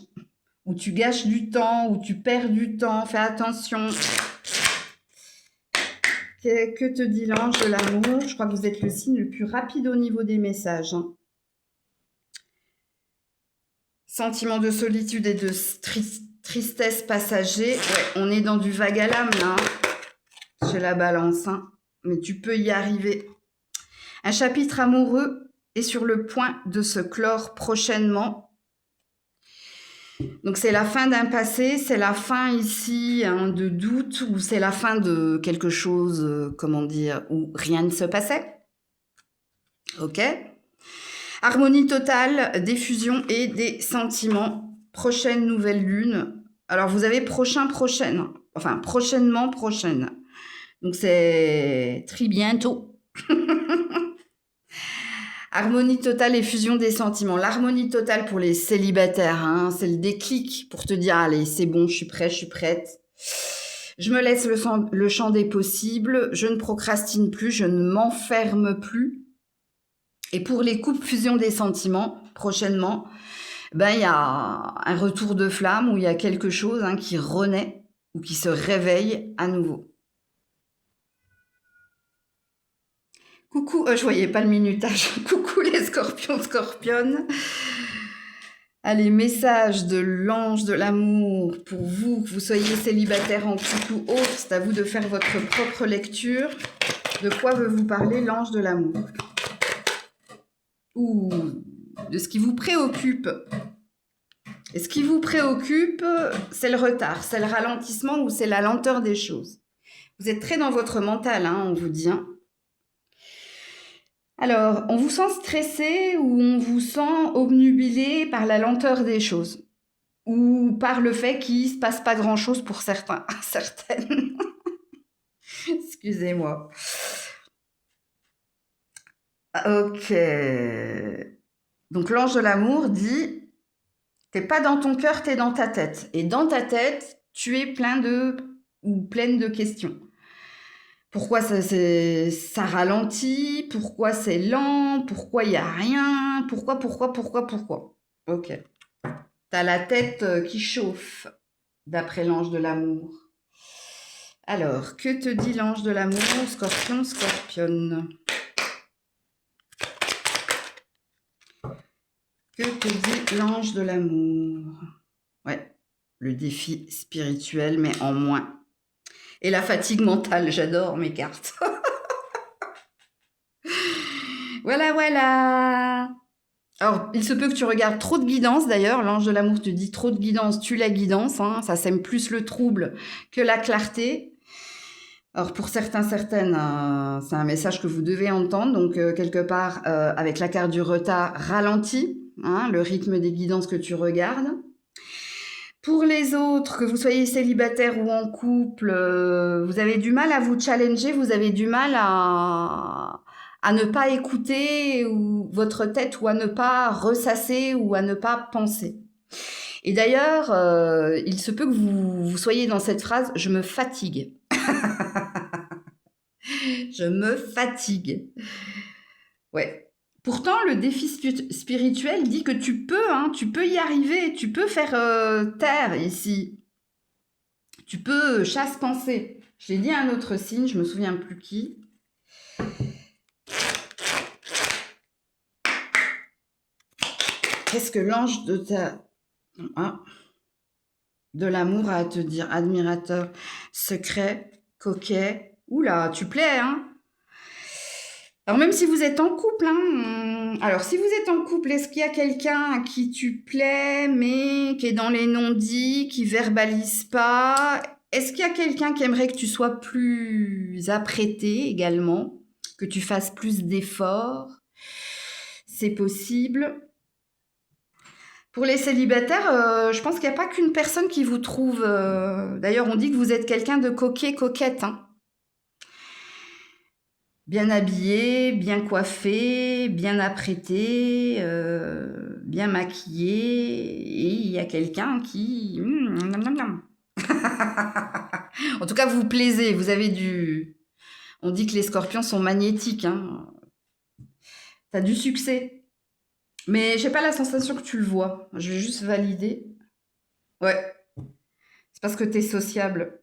ou tu gâches du temps, ou tu perds du temps. Fais attention. Que te dit l'ange de l'amour? Je crois que vous êtes le signe le plus rapide au niveau des messages. Hein. Sentiment de solitude et de tristesse passager. Ouais, on est dans du vague à l'âme, là. Chez la balance. Hein. Mais tu peux y arriver. Un chapitre amoureux est sur le point de se clore prochainement. Donc, c'est la fin d'un passé. C'est la fin, ici, hein, de doute. Ou c'est la fin de quelque chose, comment dire, où rien ne se passait. Ok ? Harmonie totale, des fusions et des sentiments. Prochaine nouvelle lune. Alors, vous avez prochaine. Enfin, prochainement, prochaine. Donc, c'est très bientôt. Harmonie totale et fusion des sentiments. L'harmonie totale pour les célibataires, hein, c'est le déclic pour te dire, allez, c'est bon, je suis prêt, je suis prête. Je me laisse le champ des possibles. Je ne procrastine plus, je ne m'enferme plus. Et pour les couples fusion des sentiments, prochainement, ben, il y a un retour de flamme où il y a quelque chose hein, qui renaît ou qui se réveille à nouveau. Coucou, je voyais pas le minutage. Coucou les scorpions, scorpionnes. Allez, message de l'ange de l'amour pour vous, que vous soyez célibataire en couple ou autre. C'est à vous de faire votre propre lecture. De quoi veut vous parler l'ange de l'amour? Ou de ce qui vous préoccupe. Et ce qui vous préoccupe, c'est le retard, c'est le ralentissement ou c'est la lenteur des choses. Vous êtes très dans votre mental, hein, on vous dit. Hein. Alors, on vous sent stressé ou on vous sent obnubilé par la lenteur des choses ou par le fait qu'il ne se passe pas grand-chose pour certains, certaines. Excusez-moi. Ok. Donc, l'ange de l'amour dit... T'es pas dans ton cœur, t'es dans ta tête. Et dans ta tête, tu es pleine de questions. Pourquoi ça ralentit? Pourquoi c'est lent? Pourquoi il n'y a rien? Pourquoi? Ok. T'as la tête qui chauffe, d'après l'ange de l'amour. Alors, que te dit l'ange de l'amour, scorpion, scorpionne? Que te dit l'ange de l'amour? Ouais, le défi spirituel, mais en moins. Et la fatigue mentale, j'adore mes cartes. Voilà. Alors, il se peut que tu regardes trop de guidance, d'ailleurs. L'ange de l'amour te dit trop de guidance, tue la guidance. Hein. Ça sème plus le trouble que la clarté. Alors, pour certaines, c'est un message que vous devez entendre. Donc, quelque part, avec la carte du retard, ralentis hein, le rythme des guidances que tu regardes. Pour les autres, que vous soyez célibataire ou en couple, vous avez du mal à vous challenger, vous avez du mal à ne pas écouter votre tête ou à ne pas ressasser ou à ne pas penser. Et d'ailleurs, il se peut que vous soyez dans cette phrase « je me fatigue ». Je me fatigue. Ouais. Pourtant, le défi spirituel dit que tu peux y arriver, tu peux faire taire ici. Tu peux chasse-penser. Je l'ai dit à un autre signe, je me souviens plus qui. Qu'est-ce que l'ange de l'amour a à te dire? Admirateur, secret, coquet. Oula, tu plais, hein? Alors même si vous êtes en couple, alors si vous êtes en couple, est-ce qu'il y a quelqu'un à qui tu plais, mais qui est dans les non-dits, qui verbalise pas? Est-ce qu'il y a quelqu'un qui aimerait que tu sois plus apprêté également, que tu fasses plus d'efforts? C'est possible. Pour les célibataires, je pense qu'il n'y a pas qu'une personne qui vous trouve. D'ailleurs, on dit que vous êtes quelqu'un de coquet, coquette, hein. Bien habillé, bien coiffé, bien apprêté, bien maquillé. Et il y a quelqu'un qui... En tout cas, vous plaisez, vous avez du... On dit que les scorpions sont magnétiques, hein. T'as du succès. Mais j'ai pas la sensation que tu le vois. Je vais juste valider. Ouais. C'est parce que t'es sociable.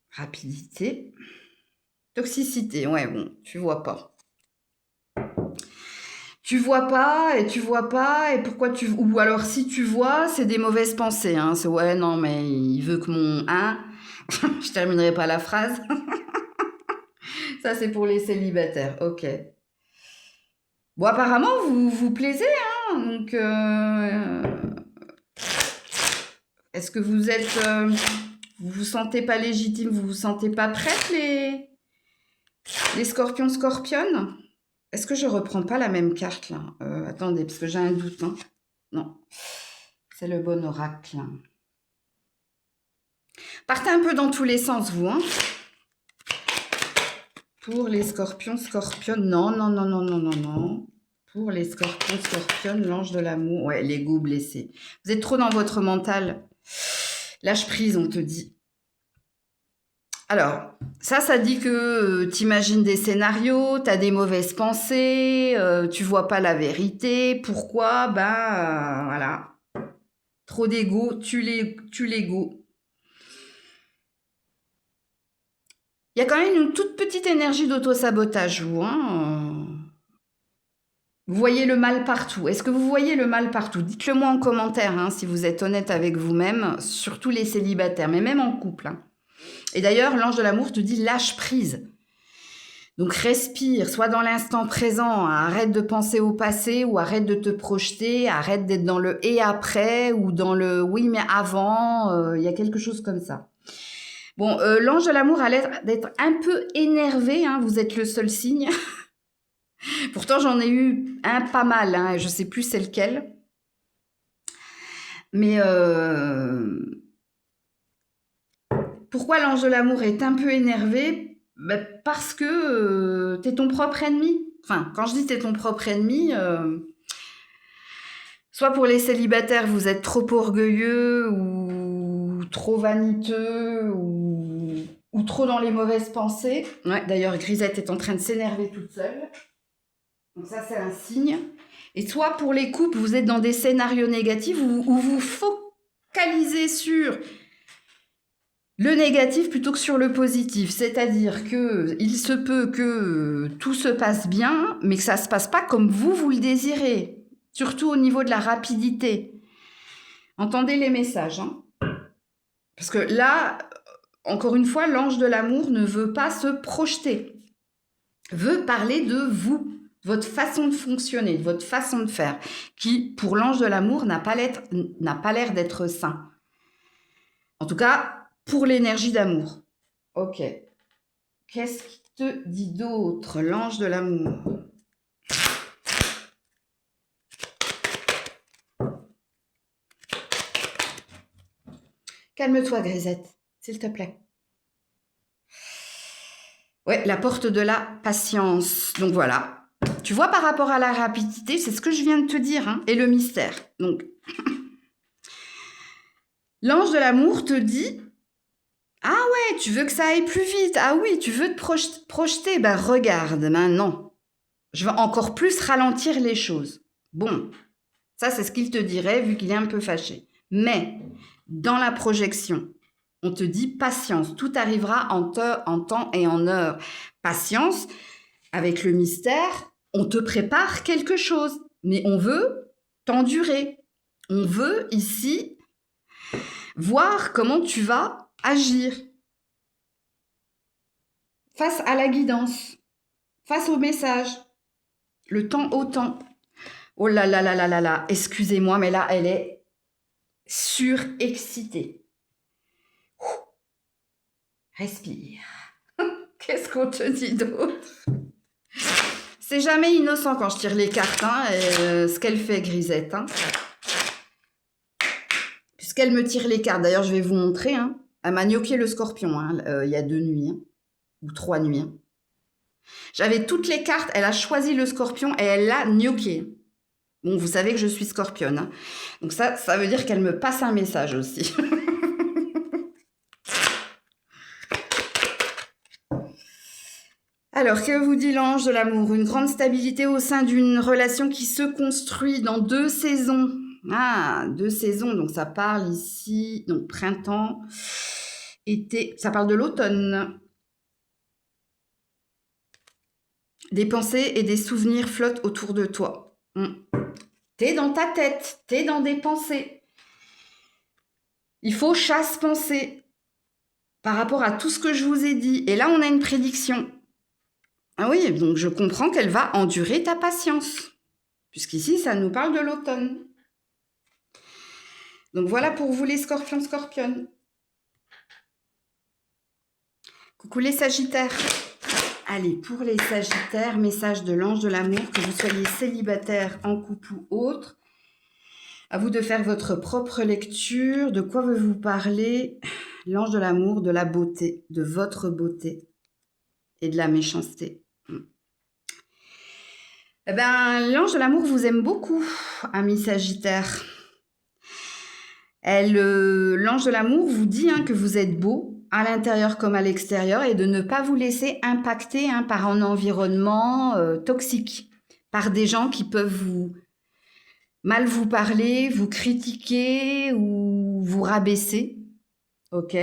Rapidité. Toxicité, ouais, bon, tu vois pas. Tu vois pas, et pourquoi tu... Ou alors, si tu vois, c'est des mauvaises pensées, hein. C'est, ouais, non, mais il veut que mon... Hein. Je terminerai pas la phrase. Ça, c'est pour les célibataires, ok. Bon, apparemment, vous plaisez, hein. Donc, est-ce que vous êtes... vous vous sentez pas légitime, vous vous sentez pas prête, les scorpions scorpionnes? Est-ce que je reprends pas la même carte, là? Attendez, parce que j'ai un doute, hein. Non, c'est le bon oracle. Partez un peu dans tous les sens, vous, hein. Pour les scorpions, scorpionnes, non. Pour les scorpions, scorpionnes, l'ange de l'amour. Ouais, l'ego blessé. Vous êtes trop dans votre mental. Lâche prise, on te dit. Alors, ça dit que t'imagines des scénarios, t'as des mauvaises pensées, tu vois pas la vérité. Pourquoi? Voilà. Trop d'ego, tue l'ego. Il y a quand même une toute petite énergie d'auto-sabotage, vous, hein. Vous voyez le mal partout. Est-ce que vous voyez le mal partout? Dites-le moi en commentaire, hein, si vous êtes honnête avec vous-même, surtout les célibataires, mais même en couple, hein. Et d'ailleurs, l'ange de l'amour te dit lâche prise. Donc respire, sois dans l'instant présent, arrête de penser au passé ou arrête de te projeter, arrête d'être dans le et après ou dans le oui mais avant, il y a quelque chose comme ça. Bon, l'ange de l'amour a l'air d'être un peu énervé, hein, vous êtes le seul signe. Pourtant, j'en ai eu un pas mal, hein, je sais plus c'est lequel. Mais pourquoi l'ange de l'amour est un peu énervé? Parce que t'es ton propre ennemi. Enfin, quand je dis t'es ton propre ennemi, soit pour les célibataires, vous êtes trop orgueilleux ou trop vaniteux ou trop dans les mauvaises pensées. Ouais, d'ailleurs, Grisette est en train de s'énerver toute seule. Donc ça, c'est un signe. Et soit pour les couples, vous êtes dans des scénarios négatifs où vous focalisez sur le négatif plutôt que sur le positif. C'est-à-dire qu'il se peut que tout se passe bien, mais que ça ne se passe pas comme vous le désirez. Surtout au niveau de la rapidité. Entendez les messages, hein. Parce que là, encore une fois, l'ange de l'amour ne veut pas se projeter. Veut parler de vous. Votre façon de fonctionner, votre façon de faire, qui, pour l'ange de l'amour, n'a pas l'air d'être sain. En tout cas, pour l'énergie d'amour. Ok. Qu'est-ce qui te dit d'autre, l'ange de l'amour? Calme-toi, Grisette, s'il te plaît. Ouais, la porte de la patience. Donc voilà. Tu vois, par rapport à la rapidité, c'est ce que je viens de te dire, hein, et le mystère. Donc, l'ange de l'amour te dit « Ah ouais, tu veux que ça aille plus vite. Ah oui, tu veux te projeter. Ben regarde maintenant. Je vais encore plus ralentir les choses. Bon, ça, c'est ce qu'il te dirait vu qu'il est un peu fâché. Mais dans la projection, on te dit patience. Tout arrivera en temps et en heure. Patience, avec le mystère, on te prépare quelque chose. Mais on veut t'endurer. On veut ici voir comment tu vas agir face à la guidance, face au message, le temps au temps. Oh là là là là là là, excusez-moi, mais là, elle est surexcitée. Respire. Qu'est-ce qu'on te dit d'autre? C'est jamais innocent quand je tire les cartes, hein, ce qu'elle fait, Grisette. Hein. Puisqu'elle me tire les cartes, d'ailleurs, je vais vous montrer. Hein. Elle m'a gnoqué le scorpion il y a 2 nuits, hein, ou 3 nuits. Hein. J'avais toutes les cartes, elle a choisi le scorpion et elle l'a gnoqué. Bon, vous savez que je suis scorpionne. Hein. Donc ça veut dire qu'elle me passe un message aussi. Alors, que vous dit l'ange de l'amour? Une grande stabilité au sein d'une relation qui se construit dans 2 saisons. Ah, 2 saisons, donc ça parle ici, donc printemps, été, ça parle de l'automne. Des pensées et des souvenirs flottent autour de toi. T'es dans ta tête, t'es dans des pensées. Il faut chasse-pensée par rapport à tout ce que je vous ai dit. Et là, on a une prédiction. Ah oui, donc je comprends qu'elle va endurer ta patience. Puisqu'ici, ça nous parle de l'automne. Donc voilà pour vous les scorpions, scorpionnes. Coucou les sagittaires. Allez, pour les sagittaires, message de l'ange de l'amour, que vous soyez célibataire, en couple ou autre. À vous de faire votre propre lecture. De quoi veut vous parler l'ange de l'amour, de la beauté, de votre beauté et de la méchanceté. Eh ben, l'ange de l'amour vous aime beaucoup, ami Sagittaire. L'ange de l'amour vous dit que vous êtes beau, à l'intérieur comme à l'extérieur, et de ne pas vous laisser impacter par un environnement toxique, par des gens qui peuvent mal vous parler, vous critiquer ou vous rabaisser. Ok.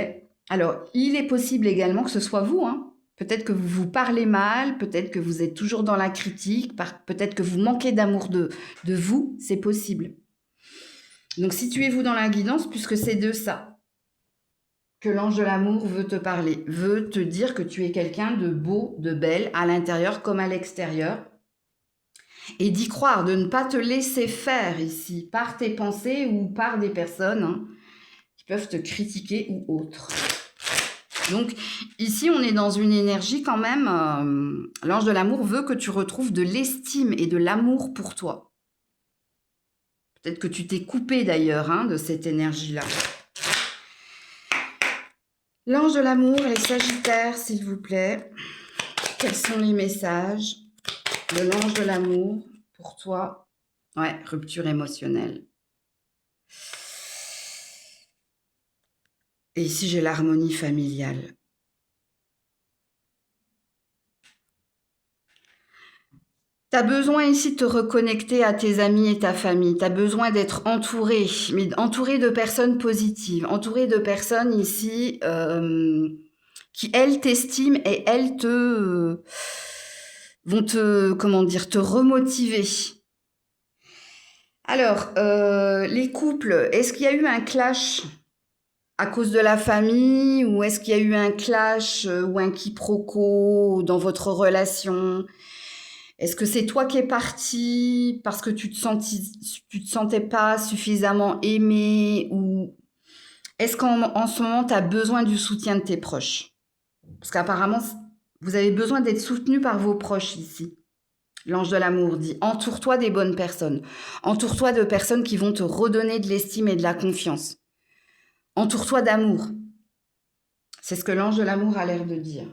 Alors, il est possible également que ce soit vous. Peut-être que vous vous parlez mal, peut-être que vous êtes toujours dans la critique, peut-être que vous manquez d'amour de vous, c'est possible. Donc, situez-vous dans la guidance, puisque c'est de ça que l'ange de l'amour veut te parler, veut te dire que tu es quelqu'un de beau, de belle, à l'intérieur comme à l'extérieur. Et d'y croire, de ne pas te laisser faire ici, par tes pensées ou par des personnes qui peuvent te critiquer ou autres. Donc ici, on est dans une énergie quand même, l'ange de l'amour veut que tu retrouves de l'estime et de l'amour pour toi. Peut-être que tu t'es coupé d'ailleurs de cette énergie-là. L'ange de l'amour, les sagittaires, s'il vous plaît. Quels sont les messages de l'ange de l'amour pour toi? Ouais, rupture émotionnelle. Et ici, j'ai l'harmonie familiale. Tu as besoin ici de te reconnecter à tes amis et ta famille. Tu as besoin d'être entouré, mais entouré de personnes positives, entouré de personnes ici qui, elles, t'estiment et elles vont te remotiver. Alors, les couples, est-ce qu'il y a eu un clash à cause de la famille, ou est-ce qu'il y a eu un clash ou un quiproquo dans votre relation? Est-ce que c'est toi qui es parti parce que tu te sentais pas suffisamment aimé, ou est-ce qu'en ce moment, tu as besoin du soutien de tes proches? Parce qu'apparemment, vous avez besoin d'être soutenu par vos proches ici. L'ange de l'amour dit, entoure-toi des bonnes personnes. Entoure-toi de personnes qui vont te redonner de l'estime et de la confiance. Entoure-toi d'amour. C'est ce que l'ange de l'amour a l'air de dire.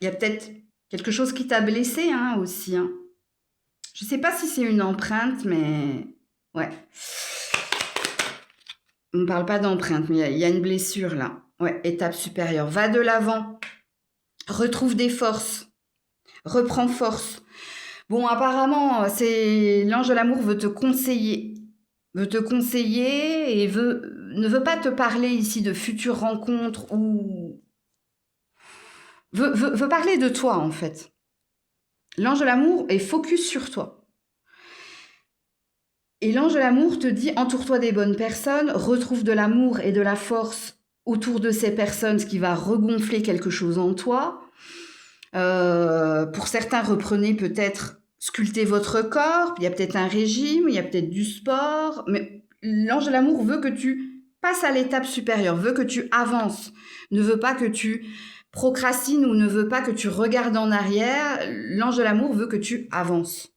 Il y a peut-être quelque chose qui t'a blessé aussi. Je ne sais pas si c'est une empreinte, mais ouais. On ne parle pas d'empreinte, mais il y a une blessure là. Ouais, étape supérieure. Va de l'avant. Retrouve des forces. Reprends force. Bon, apparemment, c'est l'ange de l'amour veut te conseiller. Veut te conseiller et ne veut pas te parler ici de futures rencontres ou... veut parler de toi, en fait. L'ange de l'amour est focus sur toi. Et l'ange de l'amour te dit, entoure-toi des bonnes personnes, retrouve de l'amour et de la force autour de ces personnes, ce qui va regonfler quelque chose en toi. Pour certains, reprenez peut-être, sculpter votre corps, il y a peut-être un régime, il y a peut-être du sport, mais l'ange de l'amour veut que tu passes à l'étape supérieure, veut que tu avances, ne veut pas que tu procrastines ou ne veut pas que tu regardes en arrière. L'ange de l'amour veut que tu avances.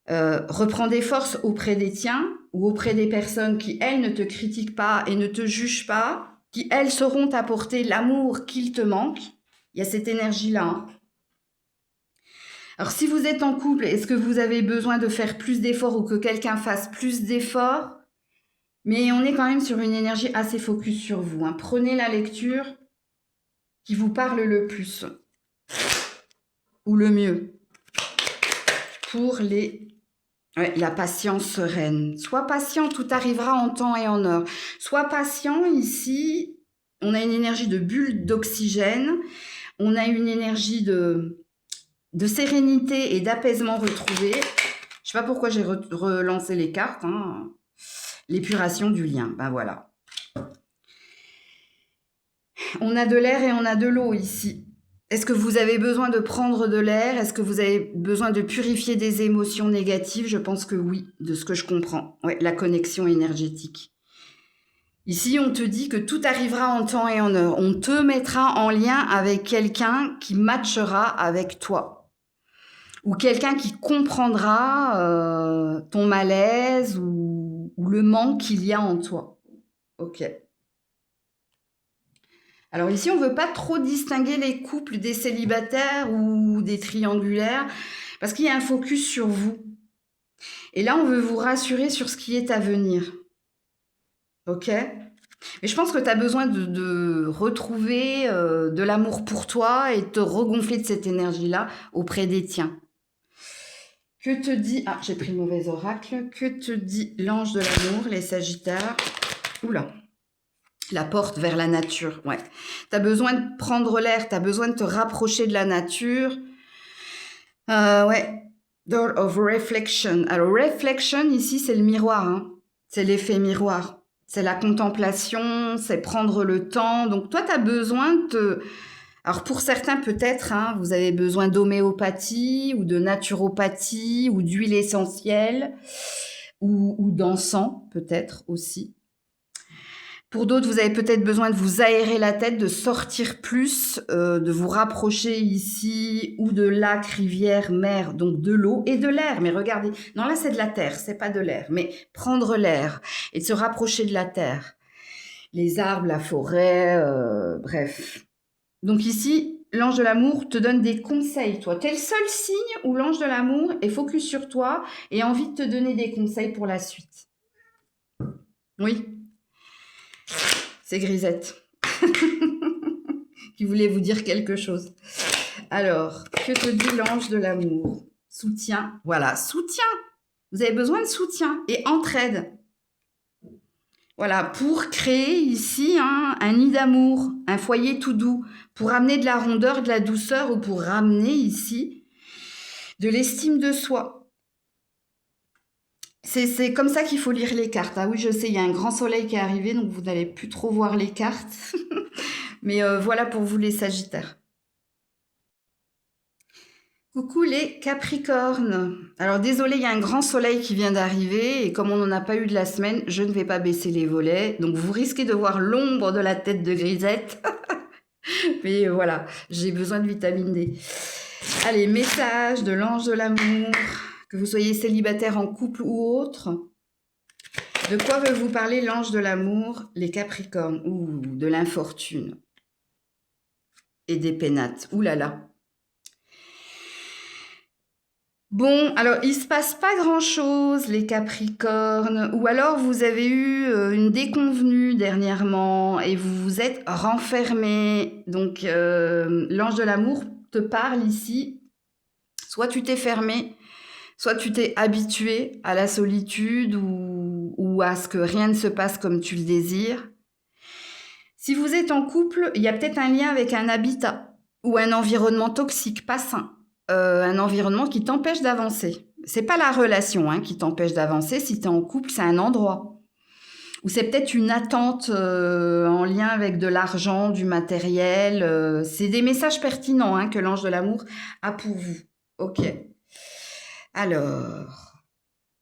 Reprends des forces auprès des tiens ou auprès des personnes qui, elles, ne te critiquent pas et ne te jugent pas, qui, elles, sauront t'apporter l'amour qu'il te manque. Il y a cette énergie-là. Hein. Alors, si vous êtes en couple, est-ce que vous avez besoin de faire plus d'efforts ou que quelqu'un fasse plus d'efforts? Mais on est quand même sur une énergie assez focus sur vous. Hein. Prenez la lecture qui vous parle le plus ou le mieux pour la patience sereine. Sois patient, tout arrivera en temps et en heure. Sois patient ici. On a une énergie de bulle d'oxygène. On a une énergie de sérénité et d'apaisement retrouvé. Je ne sais pas pourquoi j'ai relancé les cartes. Hein. L'épuration du lien. Ben voilà. On a de l'air et on a de l'eau ici. Est-ce que vous avez besoin de prendre de l'air? Est-ce que vous avez besoin de purifier des émotions négatives? Je pense que oui, de ce que je comprends. Ouais, la connexion énergétique. Ici, on te dit que tout arrivera en temps et en heure. On te mettra en lien avec quelqu'un qui matchera avec toi. Ou quelqu'un qui comprendra ton malaise ou le manque qu'il y a en toi. Ok. Alors ici, on ne veut pas trop distinguer les couples des célibataires ou des triangulaires parce qu'il y a un focus sur vous. Et là, on veut vous rassurer sur ce qui est à venir. Ok? Mais je pense que tu as besoin de retrouver de l'amour pour toi et de te regonfler de cette énergie-là auprès des tiens. Que te dit... Ah, j'ai pris le mauvais oracle. Que te dit l'ange de l'amour, les sagittaires? Oula. La porte vers la nature, ouais. Tu as besoin de prendre l'air, tu as besoin de te rapprocher de la nature. Ouais. Door of reflection. Alors, reflection, ici, c'est le miroir. Hein. C'est l'effet miroir. C'est la contemplation, c'est prendre le temps. Donc, toi, tu as besoin de te... Alors, pour certains, peut-être, hein, vous avez besoin d'homéopathie ou de naturopathie ou d'huile essentielle ou d'encens, peut-être aussi. Pour d'autres, vous avez peut-être besoin de vous aérer la tête, de sortir plus, de vous rapprocher ici ou de lacs, rivières, mers, donc de l'eau et de l'air. Mais regardez, non là c'est de la terre, c'est pas de l'air, mais prendre l'air et de se rapprocher de la terre. Les arbres, la forêt, bref. Donc ici, l'ange de l'amour te donne des conseils, toi. T'es le seul signe où l'ange de l'amour est focus sur toi et a envie de te donner des conseils pour la suite. Oui. C'est Grisette qui voulait vous dire quelque chose. Alors, que te dit l'ange de l'amour? Soutien. Voilà, soutien. Vous avez besoin de soutien et entraide. Voilà, pour créer ici un nid d'amour, un foyer tout doux, pour amener de la rondeur, de la douceur ou pour ramener ici de l'estime de soi. C'est comme ça qu'il faut lire les cartes. Ah oui, je sais, il y a un grand soleil qui est arrivé, donc vous n'allez plus trop voir les cartes. Mais voilà pour vous les Sagittaires. Coucou les Capricornes. Alors désolé, il y a un grand soleil qui vient d'arriver et comme on n'en a pas eu de la semaine, je ne vais pas baisser les volets. Donc vous risquez de voir l'ombre de la tête de Grisette. Mais voilà, j'ai besoin de vitamine D. Allez, message de l'ange de l'amour. Que vous soyez célibataire en couple ou autre. De quoi veut vous parler l'ange de l'amour, les Capricornes? Ouh, de l'infortune. Et des pénates. Ouh là là. Bon, alors il se passe pas grand-chose, les Capricornes, ou alors vous avez eu une déconvenue dernièrement et vous vous êtes renfermé. Donc l'ange de l'amour te parle ici. Soit tu t'es fermé, soit tu t'es habitué à la solitude ou à ce que rien ne se passe comme tu le désires. Si vous êtes en couple, il y a peut-être un lien avec un habitat ou un environnement toxique, pas sain. Un environnement qui t'empêche d'avancer. C'est pas la relation qui t'empêche d'avancer. Si tu es en couple, c'est un endroit. Ou c'est peut-être une attente en lien avec de l'argent, du matériel. C'est des messages pertinents que l'ange de l'amour a pour vous. Ok. Alors,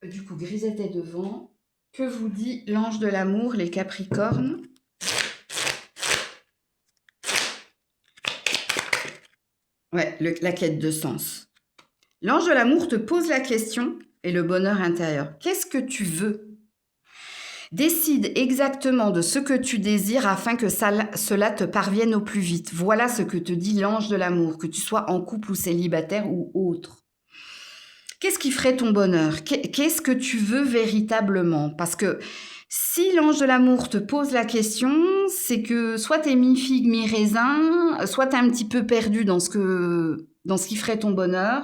du coup, Grisette est devant. Que vous dit l'ange de l'amour, les Capricornes? Ouais, la quête de sens. L'ange de l'amour te pose la question et le bonheur intérieur. Qu'est-ce que tu veux? Décide exactement de ce que tu désires afin que cela te parvienne au plus vite. Voilà ce que te dit l'ange de l'amour, que tu sois en couple ou célibataire ou autre. Qu'est-ce qui ferait ton bonheur? Qu'est-ce que tu veux véritablement? Parce que si l'ange de l'amour te pose la question, c'est que soit t'es mi-figue, mi-raisin, soit t'es un petit peu perdu dans ce qui ferait ton bonheur.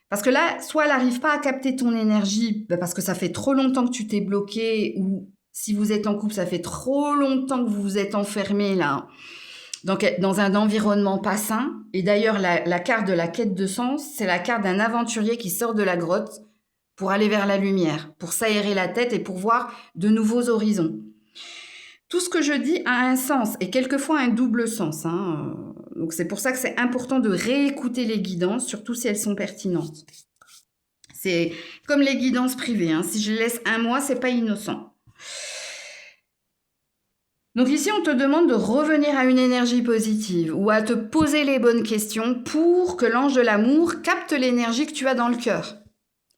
Parce que là, soit elle n'arrive pas à capter ton énergie, parce que ça fait trop longtemps que tu t'es bloqué, ou si vous êtes en couple, ça fait trop longtemps que vous vous êtes enfermé là, donc dans un environnement pas sain. Et d'ailleurs, la carte de la quête de sens, c'est la carte d'un aventurier qui sort de la grotte pour aller vers la lumière, pour s'aérer la tête et pour voir de nouveaux horizons. Tout ce que je dis a un sens et quelquefois un double sens. Donc c'est pour ça que c'est important de réécouter les guidances, surtout si elles sont pertinentes. C'est comme les guidances privées. Si je les laisse un mois, c'est pas innocent. Donc ici, on te demande de revenir à une énergie positive ou à te poser les bonnes questions pour que l'ange de l'amour capte l'énergie que tu as dans le cœur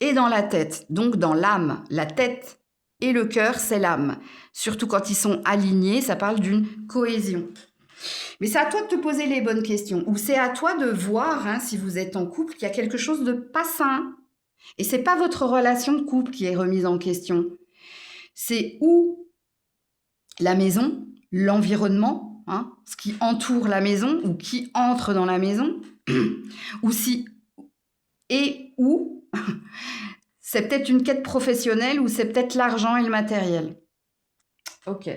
et dans la tête, donc dans l'âme. La tête et le cœur, c'est l'âme. Surtout quand ils sont alignés, ça parle d'une cohésion. Mais c'est à toi de te poser les bonnes questions, ou c'est à toi de voir, si vous êtes en couple, qu'il y a quelque chose de pas sain. Et c'est pas votre relation de couple qui est remise en question. C'est où la maison, l'environnement, ce qui entoure la maison ou qui entre dans la maison, ou si et où c'est peut-être une quête professionnelle ou c'est peut-être l'argent et le matériel. Ok.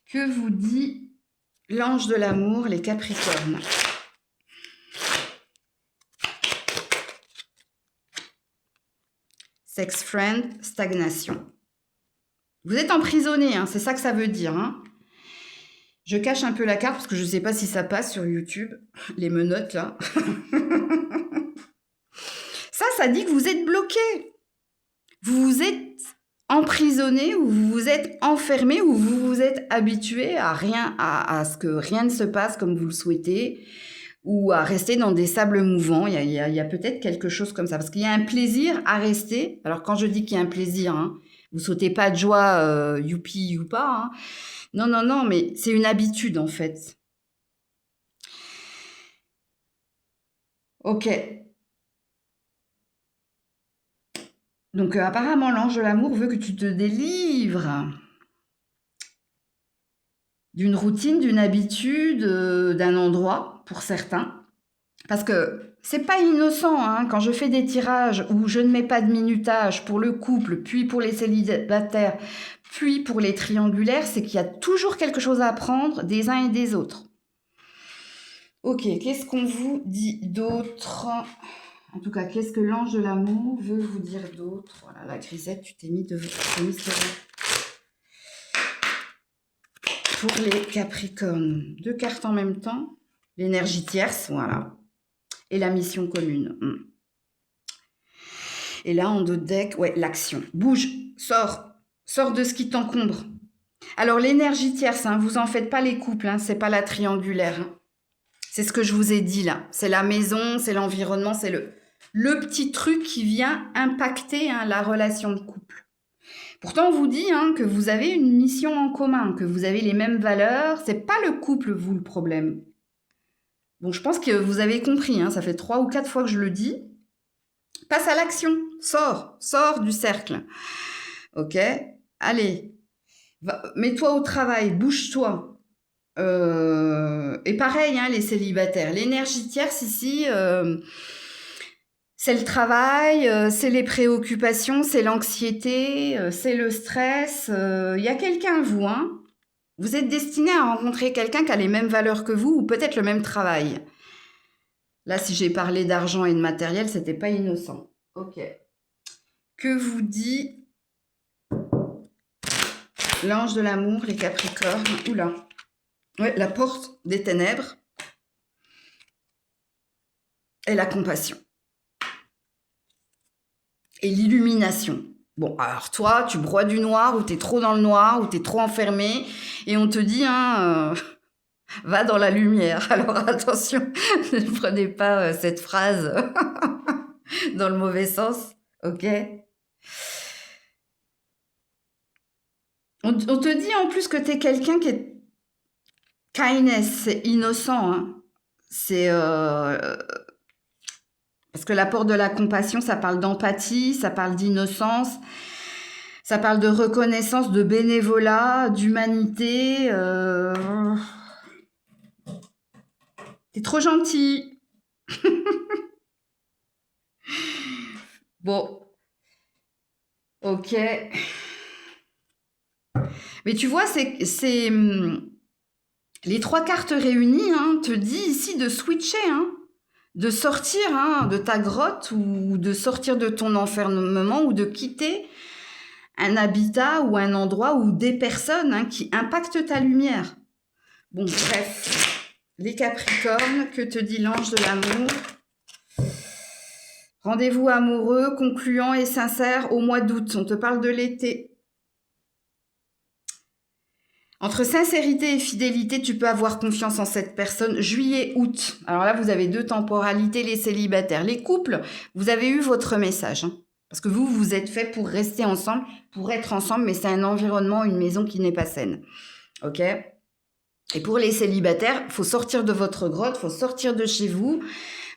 Que vous dit l'ange de l'amour, les Capricornes? Sex friend, stagnation. Vous êtes emprisonné, c'est ça que ça veut dire. Je cache un peu la carte parce que je ne sais pas si ça passe sur YouTube, les menottes là. Ça dit que vous êtes bloqué. Vous vous êtes emprisonné ou vous vous êtes enfermé ou vous vous êtes habitué à ce que rien ne se passe comme vous le souhaitez ou à rester dans des sables mouvants. Il y a peut-être quelque chose comme ça parce qu'il y a un plaisir à rester. Alors quand je dis qu'il y a un plaisir, vous sautez pas de joie, youpi, youpa. Non, mais c'est une habitude en fait. Ok. Donc apparemment, l'ange de l'amour veut que tu te délivres d'une routine, d'une habitude, d'un endroit pour certains. Parce que c'est pas innocent quand je fais des tirages où je ne mets pas de minutage pour le couple, puis pour les célibataires, puis pour les triangulaires, c'est qu'il y a toujours quelque chose à apprendre des uns et des autres. Ok, qu'est-ce qu'on vous dit d'autre? En tout cas, qu'est-ce que l'ange de l'amour veut vous dire d'autre? Voilà, la Grisette, tu t'es mis pour les Capricornes. 2 cartes en même temps. L'énergie tierce, voilà. Et la mission commune. Et là, en dos de deck, l'action. Bouge, sors de ce qui t'encombre. Alors, l'énergie tierce, vous en faites pas les couples, c'est pas la triangulaire. C'est ce que je vous ai dit là. C'est la maison, c'est l'environnement, c'est le petit truc qui vient impacter la relation de couple. Pourtant, on vous dit que vous avez une mission en commun, que vous avez les mêmes valeurs. C'est pas le couple, le problème. Bon, je pense que vous avez compris. Ça fait 3 ou 4 fois que je le dis. Passe à l'action. Sors du cercle. Ok? Allez, mets-toi au travail, bouge-toi. Et pareil, hein, les célibataires. L'énergie tierce ici, c'est le travail, c'est les préoccupations, c'est l'anxiété, c'est le stress. Il y a quelqu'un, vous, hein? Vous êtes destiné à rencontrer quelqu'un qui a les mêmes valeurs que vous ou peut-être le même travail. Là, si j'ai parlé d'argent et de matériel, c'était pas innocent. Ok. Que vous dit l'ange de l'amour, les Capricornes? Oula. Ouais, la porte des ténèbres et la compassion. Et l'illumination. Bon, alors toi, tu broies du noir, ou t'es trop dans le noir, ou t'es trop enfermé, et on te dit, hein, va dans la lumière. Alors attention, ne prenez pas cette phrase dans le mauvais sens, ok? On te dit en plus que t'es quelqu'un qui est kindness, c'est innocent, hein. C'est parce que l'apport de la compassion, ça parle d'empathie, ça parle d'innocence, ça parle de reconnaissance, de bénévolat, d'humanité. T'es trop gentil. Bon, ok. Mais tu vois, c'est les trois cartes réunies, hein, te dit ici de switcher, hein, de sortir, hein, de ta grotte ou de sortir de ton enfermement ou de quitter un habitat ou un endroit ou des personnes, hein, qui impactent ta lumière. Bon, bref, les Capricornes, que te dit l'ange de l'amour? Rendez-vous amoureux, concluant et sincère au mois d'août. On te parle de l'été. Entre sincérité et fidélité, tu peux avoir confiance en cette personne. Juillet, août. Alors là, vous avez deux temporalités, les célibataires. Les couples, vous avez eu votre message, hein. Parce que vous, vous êtes fait pour rester ensemble, pour être ensemble, mais c'est un environnement, une maison qui n'est pas saine. Ok? Et pour les célibataires, faut sortir de votre grotte, faut sortir de chez vous,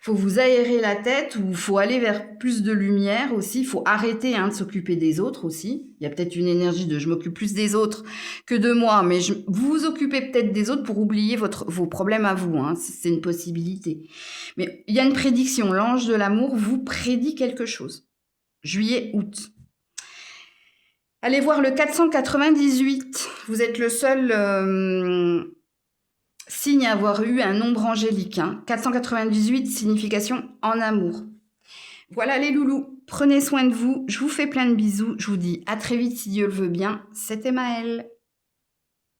faut vous aérer la tête ou faut aller vers plus de lumière aussi. Faut arrêter, hein, de s'occuper des autres aussi. Il y a peut-être une énergie de je m'occupe plus des autres que de moi, mais vous vous occupez peut-être des autres pour oublier vos problèmes à vous, hein. C'est une possibilité. Mais il y a une prédiction. L'ange de l'amour vous prédit quelque chose. Juillet, août. Allez voir le 498. Vous êtes le seul signe à avoir eu un nombre angélique, hein. 498, signification en amour. Voilà les loulous, prenez soin de vous, je vous fais plein de bisous, je vous dis à très vite si Dieu le veut bien, c'était Maëlle.